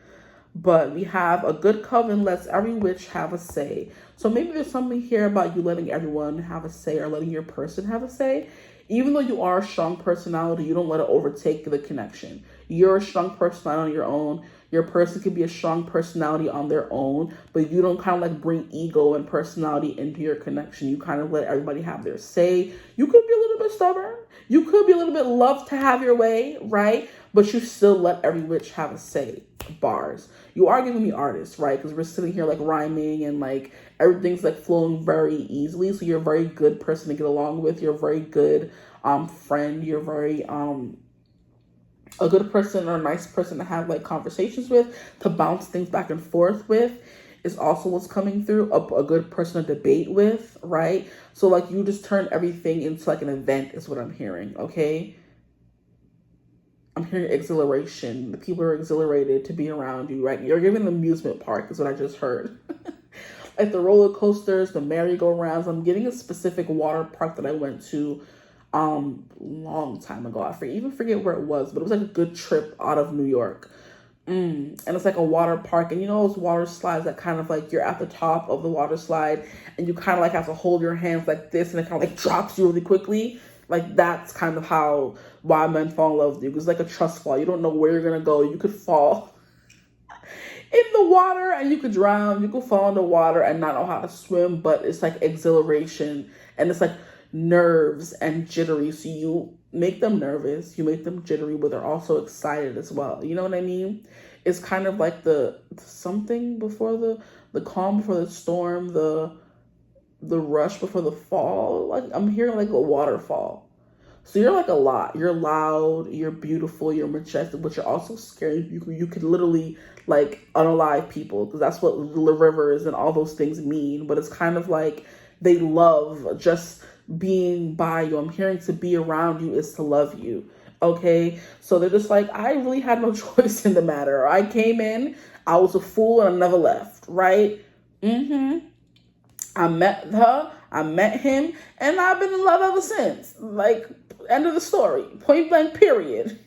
But we have a good coven lets every witch have a say. So maybe there's something here about you letting everyone have a say or letting your person have a say. Even though you are a strong personality, you don't let it overtake the connection. You're a strong personality on your own. Your person can be a strong personality on their own, but you don't kind of like bring ego and personality into your connection. You kind of let everybody have their say. You could be a little bit stubborn. You could be a little bit love to have your way, right? But you still let every witch have a say. Bars. You are giving me artists, right? Because we're sitting here like rhyming and like everything's like flowing very easily. So you're a very good person to get along with. You're a very good friend. You're very a good person or a nice person to have like conversations with, to bounce things back and forth with is also what's coming through. A good person to debate with, right? So like you just turn everything into like an event is what I'm hearing, okay? I'm hearing exhilaration. The people are exhilarated to be around you, right? You're giving an amusement park is what I just heard. Like the roller coasters, the merry-go-rounds. I'm getting a specific water park that I went to long time ago. I even forget where it was, but it was like a good trip out of New York. And it's like a water park, and you know those water slides that kind of like you're at the top of the water slide and you kind of like have to hold your hands like this and it kind of like drops you really quickly. Like that's kind of why men fall in love with you. It's like a trust fall. You don't know where you're gonna go. You could fall in the water and you could drown. You could fall in the water and not know how to swim, but it's like exhilaration and it's like nerves and jittery. So you make them nervous, you make them jittery, but they're also excited as well. You know what I mean? It's kind of like the something before the calm before the storm, the rush before the fall. Like I'm hearing like a waterfall. So you're like a lot. You're loud, you're beautiful, you're majestic, but you're also scary. You could literally like unalive people because that's what the rivers and all those things mean. But it's kind of like they love just being by you. I'm hearing to be around you is to love you. Okay, so they're just like, I really had no choice in the matter. I came in, I was a fool, and I never left. Right? I met her, I met him, and I've been in love ever since. Like, end of the story. Point blank, period.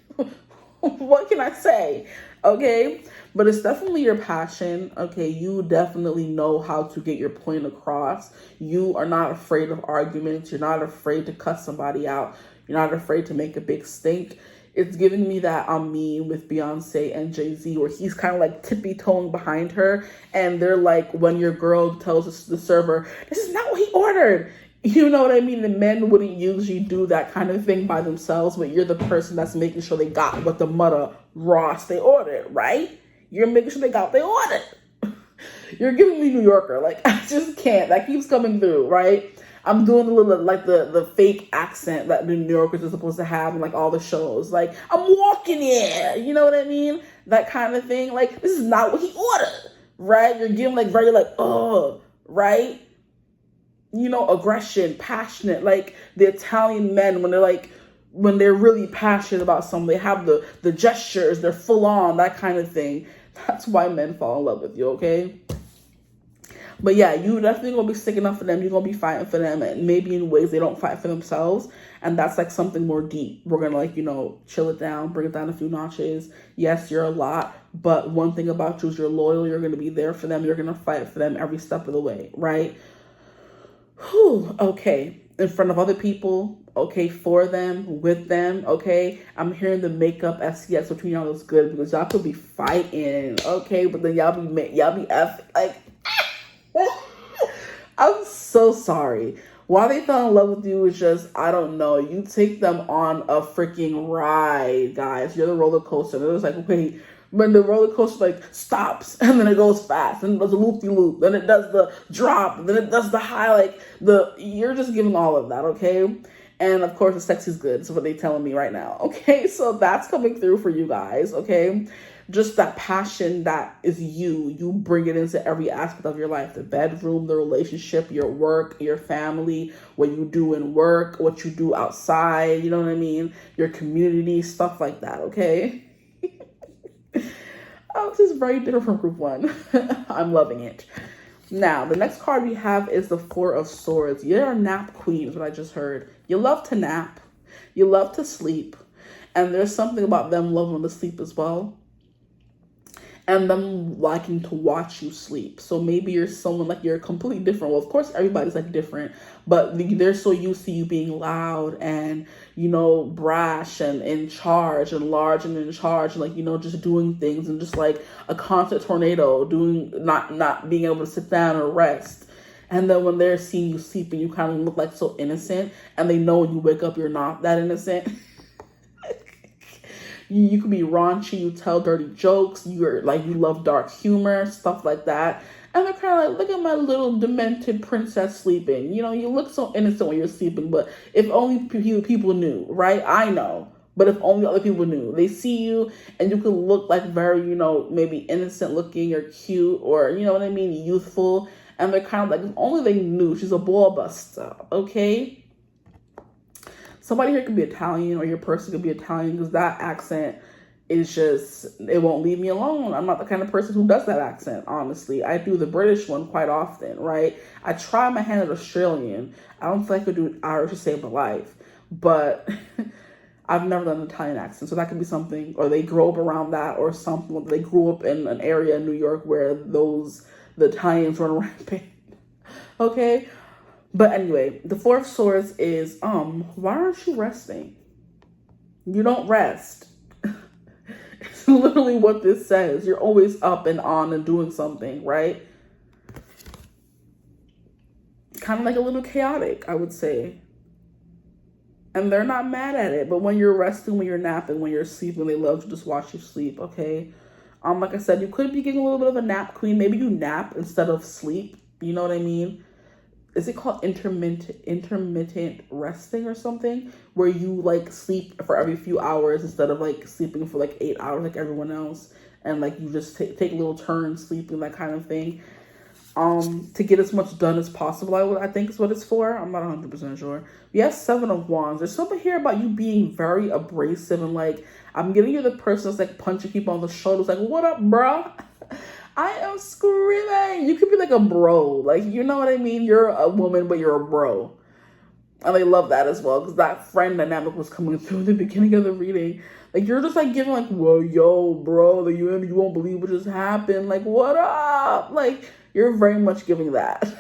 What can I say? Okay? But it's definitely your passion. Okay? You definitely know how to get your point across. You are not afraid of arguments. You're not afraid to cuss somebody out. You're not afraid to make a big stink. It's giving me that meme with Beyonce and Jay-Z where he's kind of like tippy-toeing behind her and they're like, when your girl tells the server, this is not what he ordered. You know what I mean? The men wouldn't usually do that kind of thing by themselves, but you're the person that's making sure they got what the mother Ross they ordered, right? You're making sure they got what they ordered. You're giving me New Yorker. Like, I just can't. That keeps coming through, right? I'm doing a little like the fake accent that the New Yorkers are supposed to have in like all the shows. Like, I'm walking here. You know what I mean? That kind of thing. Like, this is not what he ordered, right? You're giving like very like, oh, right? You know, aggression, passionate. Like the Italian men when they're really passionate about something, they have the gestures, they're full on, that kind of thing. That's why men fall in love with you, okay? But yeah, you definitely gonna be sticking up for them. You're gonna be fighting for them, and maybe in ways they don't fight for themselves. And that's like something more deep. We're gonna like, chill it down, bring it down a few notches. Yes, you're a lot, but one thing about you is you're loyal. You're gonna be there for them. You're gonna fight for them every step of the way, right? Whew, okay. In front of other people, okay, for them, with them, okay. I'm hearing the makeup SEX between y'all is good because y'all could be fighting, okay, but then y'all be F like. I'm so sorry. Why they fell in love with you is just, I don't know. You take them on a freaking ride, guys. You're the roller coaster. And it was like, wait, when the roller coaster like stops and then it goes fast and it does a loop-de-loop, then it does the drop, then it does the high, like you're just giving all of that, okay? And of course the sex is good. That's what they're telling me right now. Okay, so that's coming through for you guys, okay? Just that passion that is you bring it into every aspect of your life, the bedroom, the relationship, your work, your family, what you do in work, what you do outside, you know what I mean? Your community, stuff like that, okay? Oh, this is very different from group 1. I'm loving it. Now, the next card we have is the Four of Swords. You're a nap queen, is what I just heard. You love to nap. You love to sleep. And there's something about them loving to sleep as well. And them liking to watch you sleep. So maybe you're someone like you're completely different. Well, of course, everybody's like different, but they're so used to you being loud and, you know, brash and in charge and large and in charge, and like, you know, just doing things and just like a constant tornado, doing not being able to sit down or rest. And then when they're seeing you sleeping, you kind of look like so innocent, and they know when you wake up, you're not that innocent. You can be raunchy, you tell dirty jokes, you're like, you love dark humor, stuff like that. And they're kind of like, look at my little demented princess sleeping. You know, you look so innocent when you're sleeping, but if only people knew, right? I know, but if only other people knew. They see you and you could look like very, you know, maybe innocent looking or cute or, you know what I mean, youthful. And they're kind of like, if only they knew, she's a ball buster, okay? Somebody here could be Italian, or your person could be Italian, because that accent is just, it won't leave me alone. I'm not the kind of person who does that accent, honestly. I do the British one quite often, right? I try my hand at Australian. I don't think I could do Irish to save my life, but I've never done an Italian accent, so that could be something, or they grow up around that, or something. They grew up in an area in New York where the Italians run rampant, okay? But anyway, the Four of Swords is, why aren't you resting? You don't rest. It's literally what this says. You're always up and on and doing something, right? Kind of like a little chaotic, I would say. And they're not mad at it. But when you're resting, when you're napping, when you're sleeping, they love to just watch you sleep, okay? Like I said, you could be getting a little bit of a nap queen. Maybe you nap instead of sleep. You know what I mean? Is it called intermittent resting or something? Where you like sleep for every few hours instead of like sleeping for like 8 hours like everyone else. And like you just take little turns sleeping, that kind of thing. To get as much done as possible, I think is what it's for. I'm not 100% sure. Yes, Seven of Wands. There's something here about you being very abrasive and like, I'm getting you the person that's like punching people on the shoulders like, what up, bruh? I am screaming. You could be like a bro. Like, you know what I mean? You're a woman, but you're a bro. And they love that as well, because that friend dynamic was coming through in the beginning of the reading. Like, you're just like giving like, whoa, yo, bro, you won't believe what just happened. Like, what up? Like, you're very much giving that.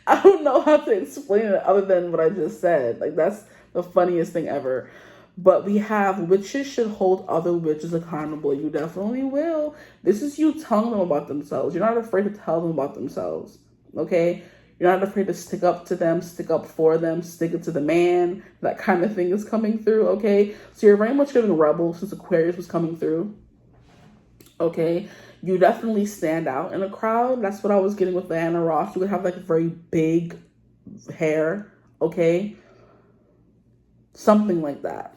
I don't know how to explain it other than what I just said. Like, that's the funniest thing ever. But we have witches should hold other witches accountable. You definitely will. This is you telling them about themselves. You're not afraid to tell them about themselves. Okay? You're not afraid to stick up to them, stick up for them, stick it to the man. That kind of thing is coming through. Okay? So you're very much giving rebel since Aquarius was coming through. Okay? You definitely stand out in a crowd. That's what I was getting with Diana Ross. You would have like very big hair. Okay? Something like that.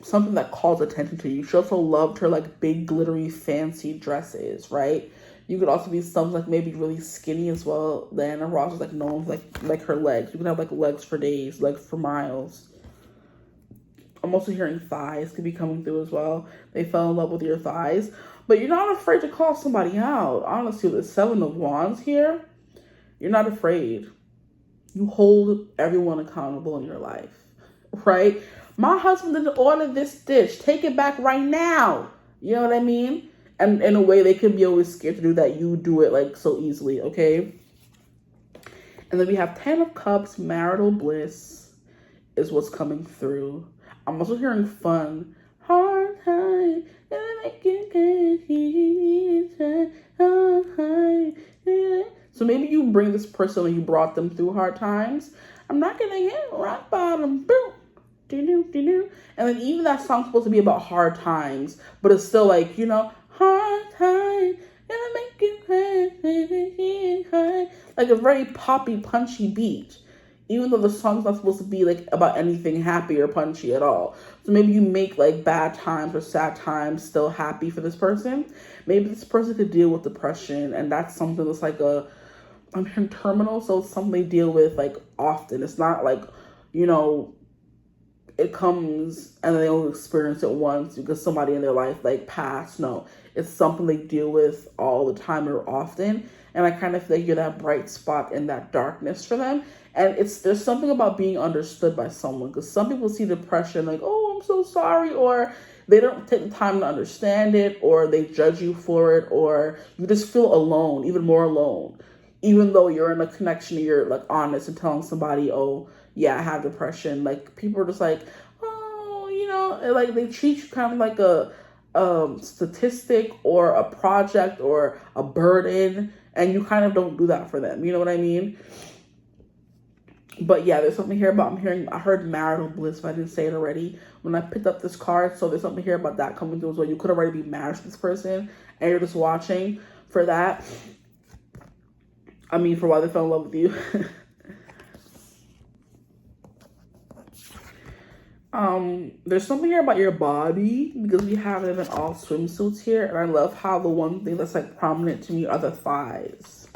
Something that calls attention to you. She also loved her like big glittery fancy dresses, right? You could also be some like maybe really skinny as well. Diana Ross is like known for like her legs. You can have like legs for days, legs for miles. I'm also hearing thighs could be coming through as well. They fell in love with your thighs. But you're not afraid to call somebody out. Honestly, with the Seven of Wands here, you're not afraid. You hold everyone accountable in your life, right? My husband didn't order this dish. Take it back right now. You know what I mean? And in a way, they could be always scared to do that. You do it like so easily, okay? And then we have 10 of Cups, marital bliss is what's coming through. I'm also hearing fun. Hard time. So maybe you bring this person and you brought them through hard times. I'm not gonna get rock bottom. Boom. And then even that song's supposed to be about hard times, but it's still like, you know, hard times gonna make you cry. Like a very poppy, punchy beat. Even though the song's not supposed to be like about anything happy or punchy at all. So maybe you make like bad times or sad times still happy for this person. Maybe this person could deal with depression, and that's something that's like I'm hearing terminal, so it's something they deal with like often. It's not like, you know, it comes and they only experience it once because somebody in their life like passed. No, it's something they deal with all the time or often. And I kind of feel like you're that bright spot in that darkness for them. And there's something about being understood by someone, because some people see depression like, oh, I'm so sorry, or they don't take the time to understand it, or they judge you for it, or you just feel alone, even more alone, even though you're in a connection, you're like honest and telling somebody, oh yeah, I have depression. Like people are just like, oh, you know, like they treat you kind of like a statistic or a project or a burden, and you kind of don't do that for them. You know what I mean? But yeah, there's something here about I heard marital bliss, but I didn't say it already when I picked up this card. So there's something here about that coming through as well. You could already be married to this person and you're just watching for that. I mean, for why they fell in love with you. There's something here about your body, because we have them in all swimsuits here. And I love how the one thing that's like prominent to me are the thighs.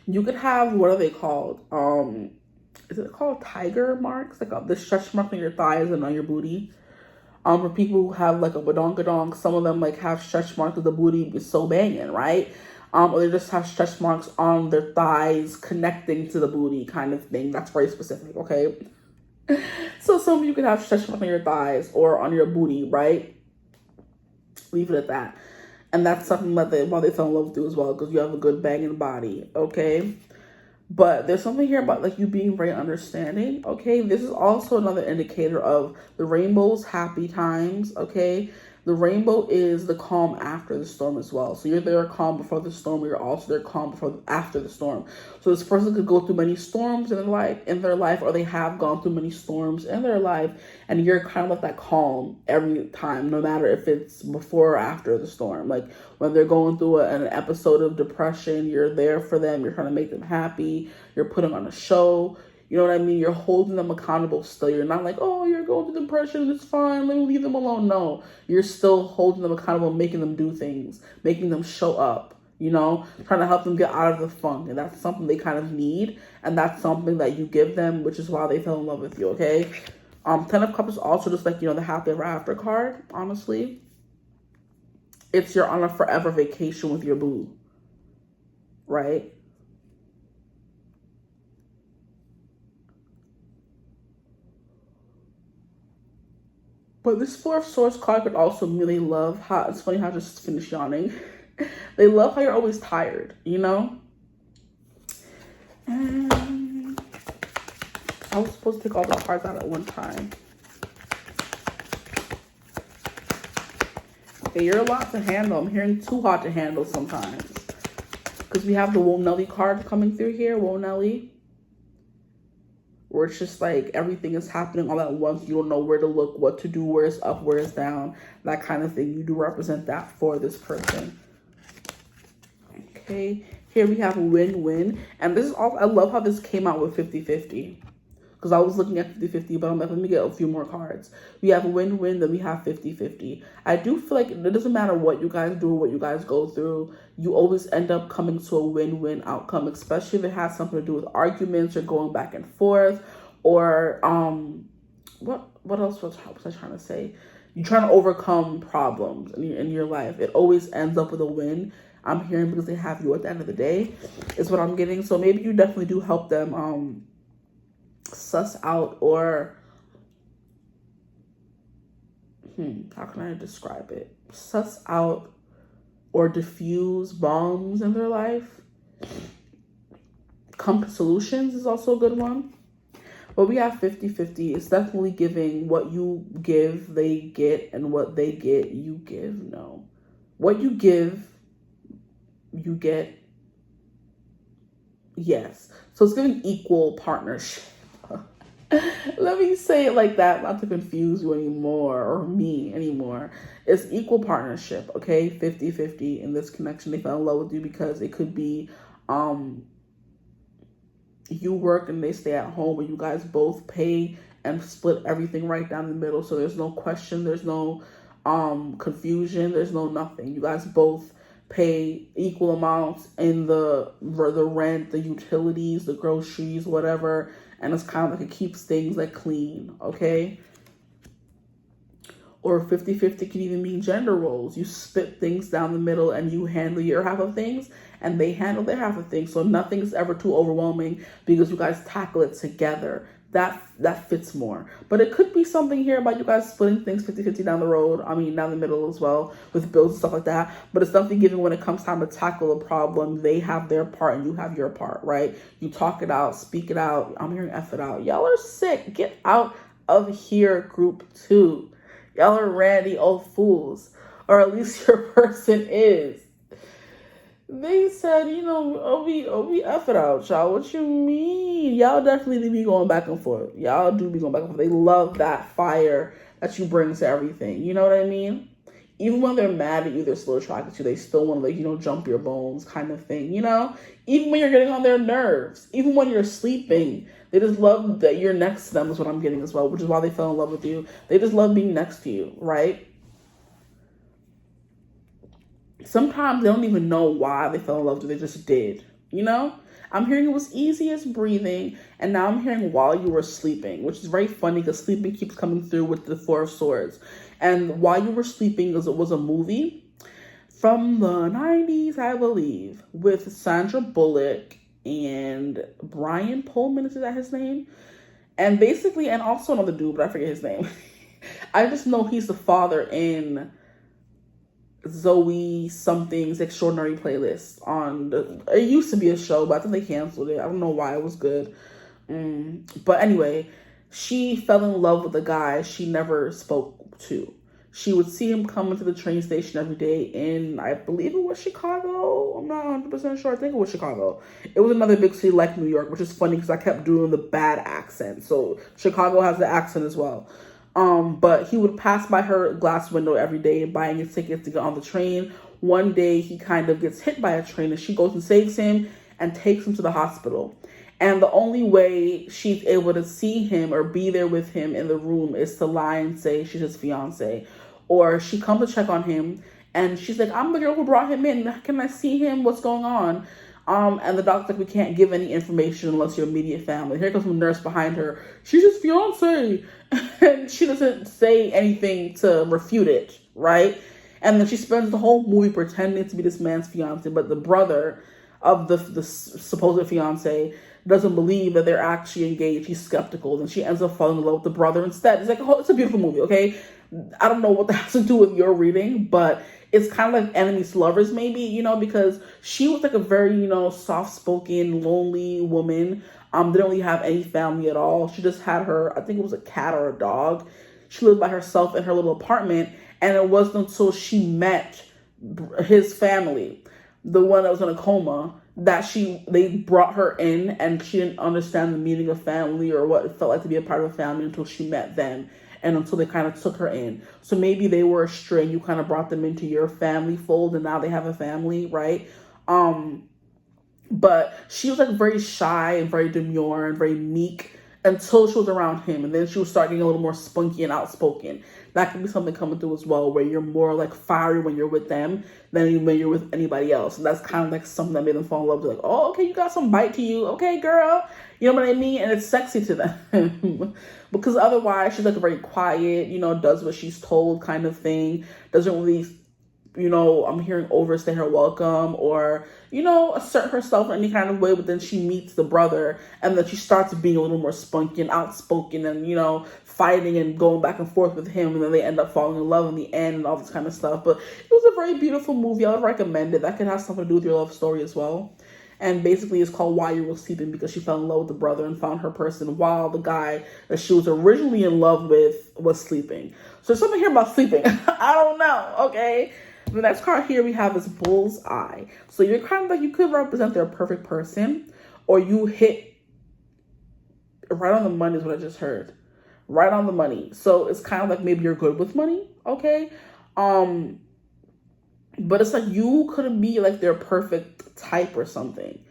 You could have, what are they called? Is it called tiger marks? Like the stretch mark on your thighs and on your booty. For people who have like a badonkadonk, some of them like have stretch marks of the booty is so banging, right? Or they just have stretch marks on their thighs connecting to the booty kind of thing. That's very specific, okay? So some of you could have stretch marks on your thighs or on your booty, right? Leave it at that. And that's something that why they fell in love with you as well, because you have a good banging body, okay? But there's something here about like you being very understanding, okay? This is also another indicator of the rainbow's happy times, okay? The rainbow is the calm after the storm as well. So you're there calm before the storm, you're also there calm after the storm. So this person could go through many storms in their life, or they have gone through many storms in their life, and you're kind of like that calm every time, no matter if it's before or after the storm. Like when they're going through an episode of depression, you're there for them, you're trying to make them happy, you're putting on a show. You know what I mean? You're holding them accountable still. You're not like, oh, you're going through depression, it's fine, let me leave them alone. No, you're still holding them accountable, making them do things, making them show up, you know, trying to help them get out of the funk. And that's something they kind of need. And that's something that you give them, which is why they fell in love with you, okay? 10 of Cups is also just like, you know, the happy ever after card, honestly. It's you're on a forever vacation with your boo, right? But this Four of Swords card could also really love how, it's funny how I just finished yawning. They love how you're always tired, you know? And I was supposed to take all the cards out at one time. Okay, you're a lot to handle. I'm hearing too hot to handle sometimes. Because we have the Woe Nelly card coming through here, Woe Nelly. Where it's just like everything is happening all at once. You don't know where to look, what to do, where it's up, where it's down, that kind of thing. You do represent that for this person. Okay, here we have win-win. And this is all, I love how this came out with 50-50. Because I was looking at 50-50, but I'm like, let me get a few more cards. We have win-win, then we have 50-50. I do feel like it doesn't matter what you guys do, what you guys go through, you always end up coming to a win-win outcome, especially if it has something to do with arguments or going back and forth, or what else was I trying to say? You're trying to overcome problems in your life. It always ends up with a win. I'm hearing because they have you at the end of the day, is what I'm getting. So maybe you definitely do help them suss out, or how can I describe it? Suss out or diffuse bombs in their life. Come to solutions is also a good one. But we have 50-50. It's definitely giving. What you give, they get, and what they get, you give. No. What you give, you get. Yes. So it's giving equal partnership. Let me say it like that, not to confuse you anymore, or me anymore. It's equal partnership, okay? 50-50 in this connection. They fell in love with you because it could be you work and they stay at home, and you guys both pay and split everything right down the middle. So there's no question, there's no confusion, there's no nothing. You guys both pay equal amounts in the rent, the utilities, the groceries, whatever. And it's kind of like it keeps things like clean, okay? Or 50-50 can even mean gender roles. You split things down the middle and you handle your half of things and they handle their half of things. So nothing's ever too overwhelming because you guys tackle it together. That fits more. But it could be something here about you guys splitting things 50-50 down the road. I mean, down the middle as well with bills and stuff like that. But it's something given when it comes time to tackle a problem, they have their part and you have your part, right? You talk it out, speak it out. I'm hearing F it out. Y'all are sick. Get out of here, group 2. Y'all are randy old fools. Or at least your person is. They said, we F it out, y'all. What you mean? Y'all definitely be going back and forth. Y'all do be going back and forth. They love that fire that you bring to everything. You know what I mean? Even when they're mad at you, they're still attracted to you. They still want to, jump your bones kind of thing, Even when you're getting on their nerves. Even when you're sleeping. They just love that you're next to them is what I'm getting as well, which is why they fell in love with you. They just love being next to you, right? Sometimes they don't even know why they fell in love with you. They just did, I'm hearing it was easy as breathing, and now I'm hearing while you were sleeping, which is very funny because sleeping keeps coming through with the Four of Swords. And while you were sleeping, it was a movie from the 90s, I believe, with Sandra Bullock and Brian Pullman, is that his name? And basically, and also another dude, but I forget his name. I just know he's the father in Zoe something's Extraordinary Playlist it used to be a show, but I think they canceled it. I don't know why. It was good. But anyway, she fell in love with a guy she never spoke to. She would see him come into the train station every day in, I believe it was Chicago. I'm not 100% sure. I think it was Chicago. It was another big city like New York, which is funny because I kept doing the bad accent. So Chicago has the accent as well. But he would pass by her glass window every day buying his tickets to get on the train. One day he kind of gets hit by a train and she goes and saves him and takes him to the hospital. And the only way she's able to see him or be there with him in the room is to lie and say she's his fiance. Or she comes to check on him and she's like, I'm the girl who brought him in. Can I see him? What's going on? And the doctor's like, we can't give any information unless your immediate family. Here comes the nurse behind her. She's his fiance. And she doesn't say anything to refute it, right? And then she spends the whole movie pretending to be this man's fiance, but the brother of the supposed fiance doesn't believe that they're actually engaged. He's skeptical. And she ends up falling in love with the brother instead. It's like, it's a beautiful movie, okay? I don't know what that has to do with your reading, but it's kind of like enemies to lovers maybe, because she was like a very, soft-spoken, lonely woman. Didn't really have any family at all. She just had her, I think it was a cat or a dog. She lived by herself in her little apartment, and it wasn't until she met his family, the one that was in a coma, that they brought her in, and she didn't understand the meaning of family or what it felt like to be a part of a family until she met them. And until they kind of took her in. So maybe they were a string. You kind of brought them into your family fold and now they have a family, right? But she was like very shy and very demure and very meek until she was around him. And then she would start getting a little more spunky and outspoken. That could be something coming through as well, where you're more like fiery when you're with them than when you're with anybody else. And that's kind of like something that made them fall in love with. Like, oh, okay, you got some bite to you. Okay, girl. You know what I mean? And it's sexy to them. Because otherwise, she's like very quiet, does what she's told kind of thing. Doesn't really, I'm hearing overstay her welcome or, assert herself in any kind of way. But then she meets the brother and then she starts being a little more spunky and outspoken and, fighting and going back and forth with him. And then they end up falling in love in the end and all this kind of stuff. But it was a very beautiful movie. I would recommend it. That could have something to do with your love story as well. And basically it's called While You Were Sleeping because she fell in love with the brother and found her person while the guy that she was originally in love with was sleeping. So there's something here about sleeping. I don't know, okay? The next card here we have is Bullseye. So you're kind of like, you could represent their perfect person or you hit right on the money is what I just heard. Right on the money. So it's kind of like maybe you're good with money, okay? But it's like you couldn't be like their perfect type or something.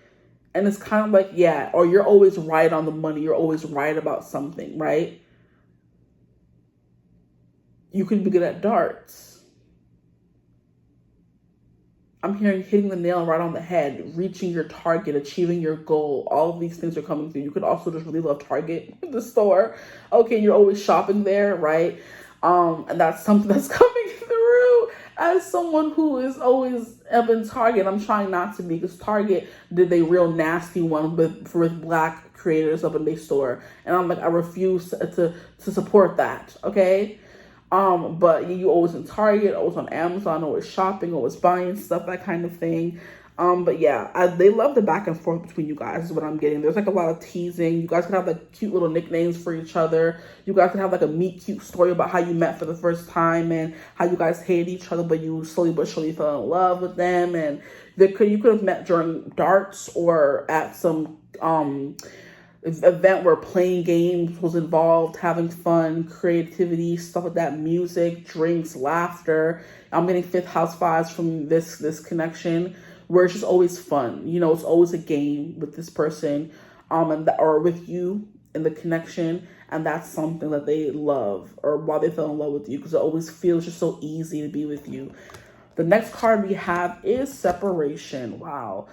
And it's kind of like, yeah, or you're always right on the money. You're always right about something, right? You could be good at darts. I'm hearing hitting the nail right on the head, reaching your target, achieving your goal. All of these things are coming through. You could also just really love Target, the store. Okay, you're always shopping there, right? And that's something that's coming through. As someone who is always up in Target, I'm trying not to be, because Target did a real nasty one with black creators up in their store, and I'm like, I refuse to support that. Okay. But you always in Target, always on Amazon, always shopping, always buying stuff, that kind of thing. But yeah, they love the back and forth between you guys is what I'm getting. There's like a lot of teasing. You guys can have like cute little nicknames for each other. You guys can have like a meet cute story about how you met for the first time and how you guys hated each other, but you slowly but surely fell in love with them. And you could have met during darts or at some event where playing games was involved, having fun, creativity, stuff like that, music, drinks, laughter. I'm getting fifth house vibes from this connection, where it's just always fun. You know, it's always a game with this person, or with you in the connection, and that's something that they love, or why they fell in love with you, because it always feels just so easy to be with you. The next card we have is separation. Wow.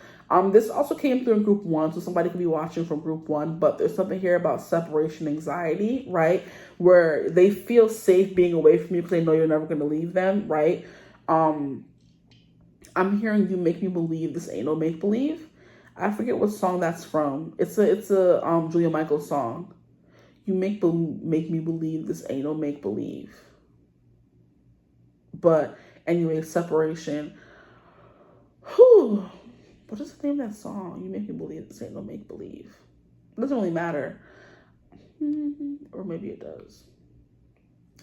This also came through in group 1, so somebody could be watching from group 1, but there's something here about separation anxiety, right? Where they feel safe being away from you because they know you're never going to leave them, right? I'm hearing you make me believe this ain't no make-believe. I forget what song that's from. It's a Julia Michaels song. You make me believe this ain't no make-believe. But anyway, separation. Whew. What is the name of that song? You make me believe this ain't no make-believe. It doesn't really matter. Or maybe it does.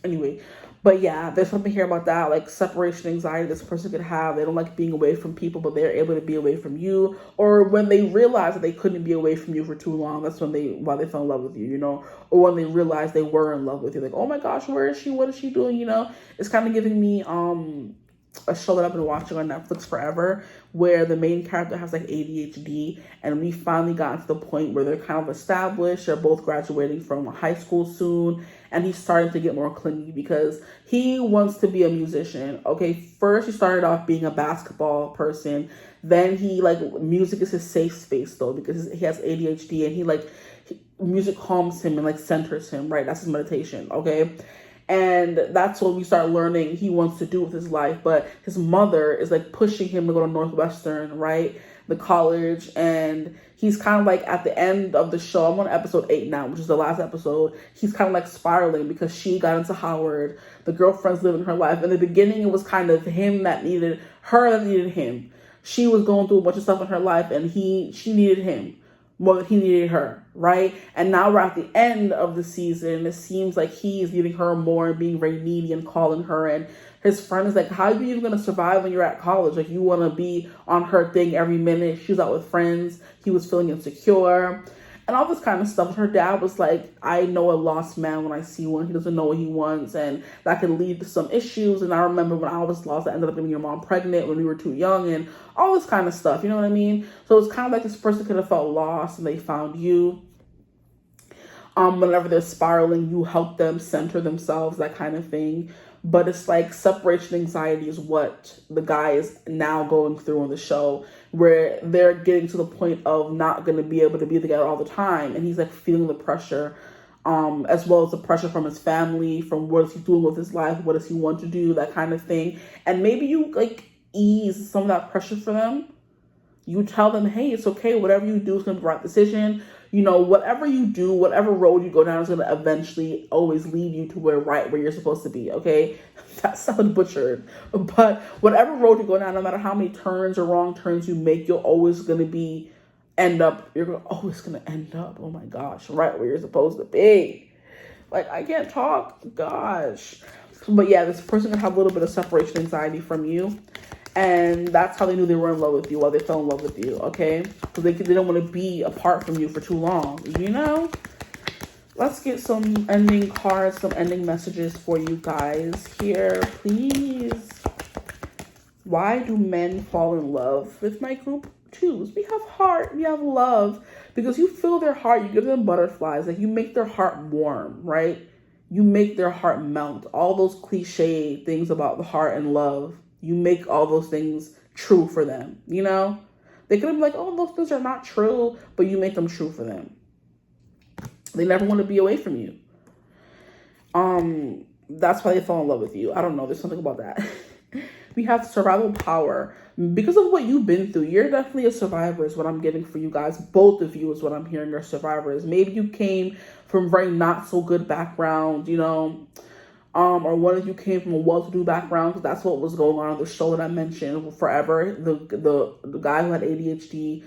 Anyway, but yeah, there's something here about that, like separation anxiety this person could have. They don't like being away from people, but they're able to be away from you. Or when they realize that they couldn't be away from you for too long, that's why they fell in love with you, you know? Or when they realize they were in love with you, like, oh my gosh, where is she? What is she doing? You know, it's kind of giving me a show that I've been watching on Netflix forever, where the main character has like ADHD, and we finally got to the point where they're kind of established. They're both graduating from high school soon, and he's starting to get more clingy because he wants to be a musician. Okay, first he started off being a basketball person, then music is his safe space though, because he has ADHD, and music calms him and centers him, right? That's his meditation, okay? And that's what we start learning he wants to do with his life. But his mother is pushing him to go to Northwestern, right? The college. And he's kind of at the end of the show. I'm on episode 8 now, which is the last episode. He's kind of spiraling because she got into Howard. The girlfriend's living her life. In the beginning, it was kind of him that needed her, that needed him. She was going through a bunch of stuff in her life, and she needed him more than he needed her, right? And now we're at the end of the season. It seems like he's needing her more and being very needy and calling her. And his friend is like, how are you even going to survive when you're at college? You want to be on her thing every minute. She's out with friends. He was feeling insecure and all this kind of stuff. Her dad was like, I know a lost man when I see one. He doesn't know what he wants, and that could lead to some issues. And I remember when I was lost, I ended up getting your mom pregnant when we were too young, and all this kind of stuff. You know what I mean? So it's kind of like this person could have felt lost, and they found you. Whenever they're spiraling, you help them center themselves, that kind of thing. But it's separation anxiety is what the guy is now going through on the show, where they're getting to the point of not going to be able to be together all the time. And he's feeling the pressure, as well as the pressure from his family, from what is he doing with his life, what does he want to do, that kind of thing. And maybe you ease some of that pressure for them. You tell them, hey, it's okay. Whatever you do is going to be the right decision. You know, whatever you do, whatever road you go down is going to eventually always lead you to where you're supposed to be, okay? That sounds butchered. But whatever road you go down, no matter how many turns or wrong turns you make, you're always going to end up, oh my gosh, right where you're supposed to be. I can't talk. Gosh. But yeah, this person can have a little bit of separation anxiety from you. And that's how they knew they were in love with you, while they fell in love with you, okay? Because they didn't want to be apart from you for too long, you know? Let's get some ending cards, some ending messages for you guys here, please. Why do men fall in love with my group 2s? We have heart, we have love. Because you fill their heart, you give them butterflies. You make their heart warm, right? You make their heart melt. All those cliche things about the heart and love. You make all those things true for them, you know? They could have been like, oh, those things are not true, but you make them true for them. They never want to be away from you. That's why they fall in love with you. I don't know. There's something about that. We have survival power. Because of what you've been through, you're definitely a survivor is what I'm getting for you guys. Both of you is what I'm hearing are survivors. Maybe you came from very not so good background, you know, or one of you came from a well-to-do background. That's what was going on the show that I mentioned forever. The guy who had ADHD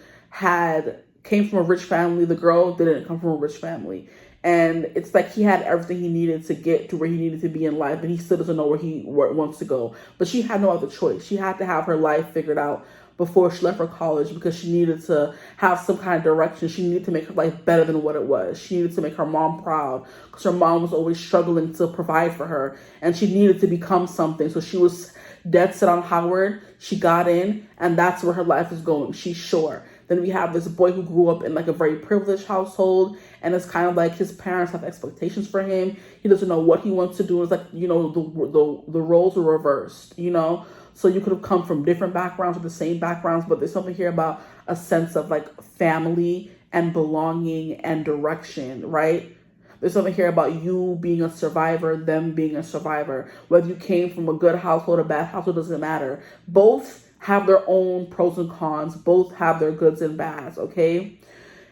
came from a rich family. The girl didn't come from a rich family. And it's like he had everything he needed to get to where he needed to be in life, and he still doesn't know where he wants to go. But she had no other choice. She had to have her life figured out before she left for college because she needed to have some kind of direction. She needed to make her life better than what it was. She needed to make her mom proud because her mom was always struggling to provide for her, and she needed to become something. So she was dead set on Howard. She got in, and that's where her life is going. She's sure. Then we have this boy who grew up in like a very privileged household, and it's kind of like his parents have expectations for him. He doesn't know what he wants to do. It's like, you know, the roles are reversed, you know? So you could have come from different backgrounds or the same backgrounds, but there's something here about a sense of like family and belonging and direction, right? There's something here about you being a survivor, them being a survivor. Whether you came from a good household or bad household, doesn't matter. Both have their own pros and cons. Both have their goods and bads, okay?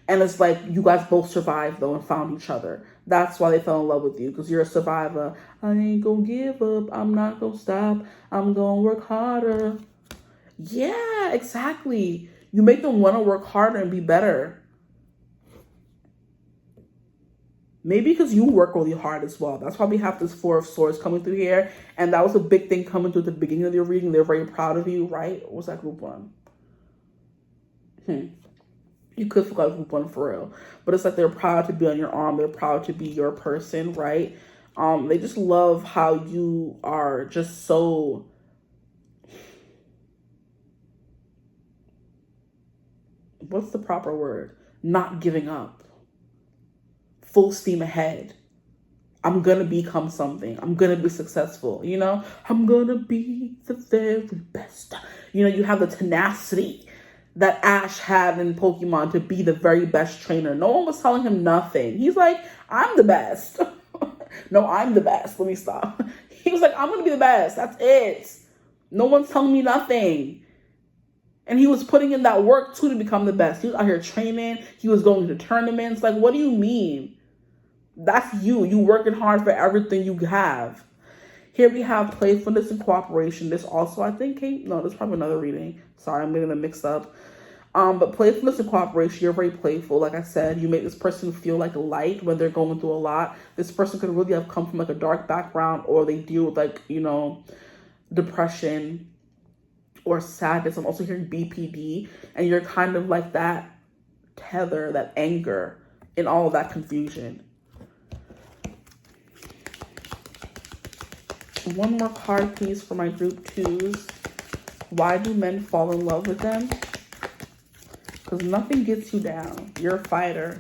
And it's like you guys both survived, though, and found each other. That's why they fell in love with you, because you're a survivor. I ain't gonna give up. I'm not gonna stop. I'm gonna work harder. Yeah, exactly. You make them want to work harder and be better. Maybe because you work really hard as well. That's why we have this Four of Swords coming through here. And that was a big thing coming through at the beginning of your reading. They're very proud of you, right? What was that group one? You could forget group one for real. But it's like they're proud to be on your arm. They're proud to be your person, right? They just love how you are just so... What's the proper word? Not giving up. Full steam ahead. I'm gonna become something. I'm gonna be successful, you know? I'm gonna be the very best. You know, you have the tenacity that Ash had in Pokemon to be the very best trainer. No one was telling him nothing. He's like, I'm the best. No, I'm the best. Let me stop. He was like, I'm gonna be the best. That's it. No one's telling me nothing. And he was putting in that work too to become the best. He was out here training. He was going to tournaments. Like, what do you mean? That's you. You working hard for everything you have. Here we have playfulness and cooperation. This also, I think, no, this is probably another reading. Sorry, I'm getting them mixed up. But playfulness and cooperation, you're very playful. Like I said, you make this person feel like light when they're going through a lot. This person could really have come from like a dark background, or they deal with like, you know, depression or sadness. I'm also hearing BPD, and you're kind of like that tether, that anger in all of that confusion. One more card, please, for my group twos. Why do men fall in love with them? Because nothing gets you down. You're a fighter.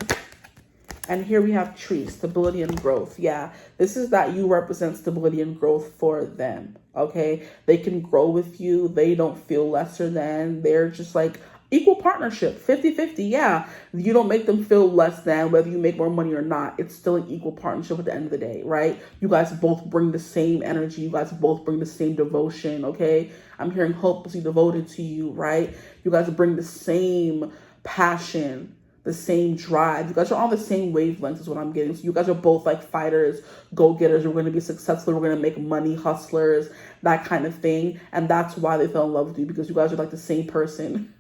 And here we have tree, stability and growth. Yeah, this is that you represent stability and growth for them, okay? They can grow with you. They don't feel lesser than. They're just like equal partnership, 50-50. Yeah, you don't make them feel less than whether you make more money or not. It's still an equal partnership at the end of the day, right? You guys both bring the same energy. You guys both bring the same devotion, okay? I'm hearing hopelessly devoted to you, right? You guys bring the same passion, the same drive. You guys are on the same wavelength is what I'm getting. So you guys are both like fighters, go-getters. We're going to be successful. We're going to make money, hustlers, that kind of thing. And that's why they fell in love with you, because you guys are like the same person.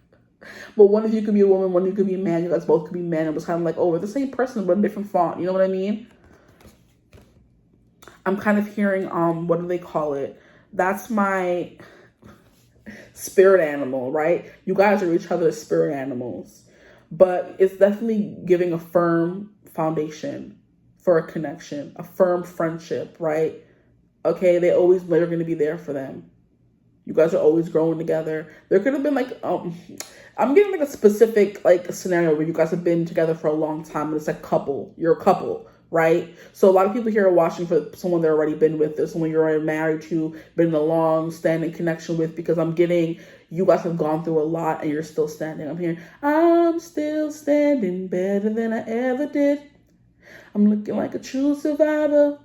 But one of you could be a woman, one of you could be a man. You guys both could be men. It was kind of like, oh, we're the same person, but a different font. You know what I mean? I'm kind of hearing, what do they call it? That's my spirit animal, right? You guys are each other's spirit animals. But it's definitely giving a firm foundation for a connection, a firm friendship, right? Okay, they're going to be there for them. You guys are always growing together. There could have been like, I'm getting like a specific like scenario where you guys have been together for a long time and it's like couple. You're a couple. right? So a lot of people here are watching for someone they've already been with, or someone you're already married to, been in a long-standing connection with, because I'm getting you guys have gone through a lot and you're still standing. I'm hearing, I'm still standing better than I ever did. I'm looking like a true survivor.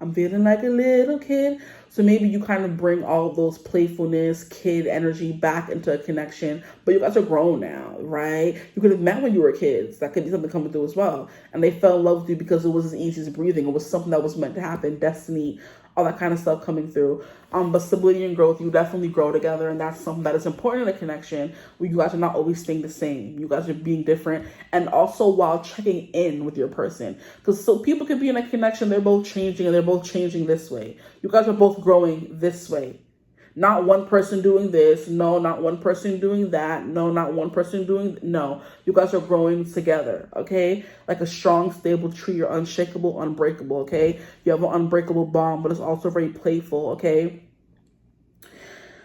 I'm feeling like a little kid. So maybe you kind of bring all of those playfulness, kid energy back into a connection, but you guys are grown now, right? You could have met when you were kids. That could be something coming through as well. And they fell in love with you because it was as easy as breathing. It was something that was meant to happen, destiny, all that kind of stuff coming through. But stability and growth, you definitely grow together, and that's something that is important in a connection where you guys are not always staying the same. You guys are being different, and also while checking in with your person. Because so people could be in a connection, they're both changing, and they're both changing this way. You guys are both growing this way. Not one person doing this. No, not one person doing that. No, not one person doing... No, you guys are growing together, okay? Like a strong, stable tree. You're unshakable, unbreakable, okay? You have an unbreakable bond, but it's also very playful, okay?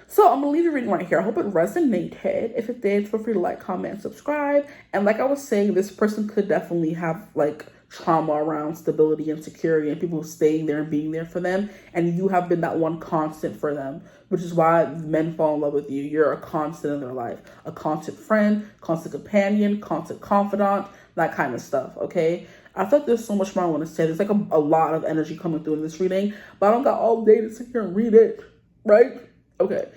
So I'm going to leave the reading right here. I hope it resonated. If it did, feel free to like, comment, and subscribe. And like I was saying, this person could definitely have like trauma around stability and security and people staying there and being there for them. And you have been that one constant for them, which is why men fall in love with you. You're a constant in their life, a constant friend, constant companion, constant confidant, that kind of stuff, okay? I thought there's so much more I want to say. There's like a lot of energy coming through in this reading, but I don't got all day to sit here and read it, right? Okay.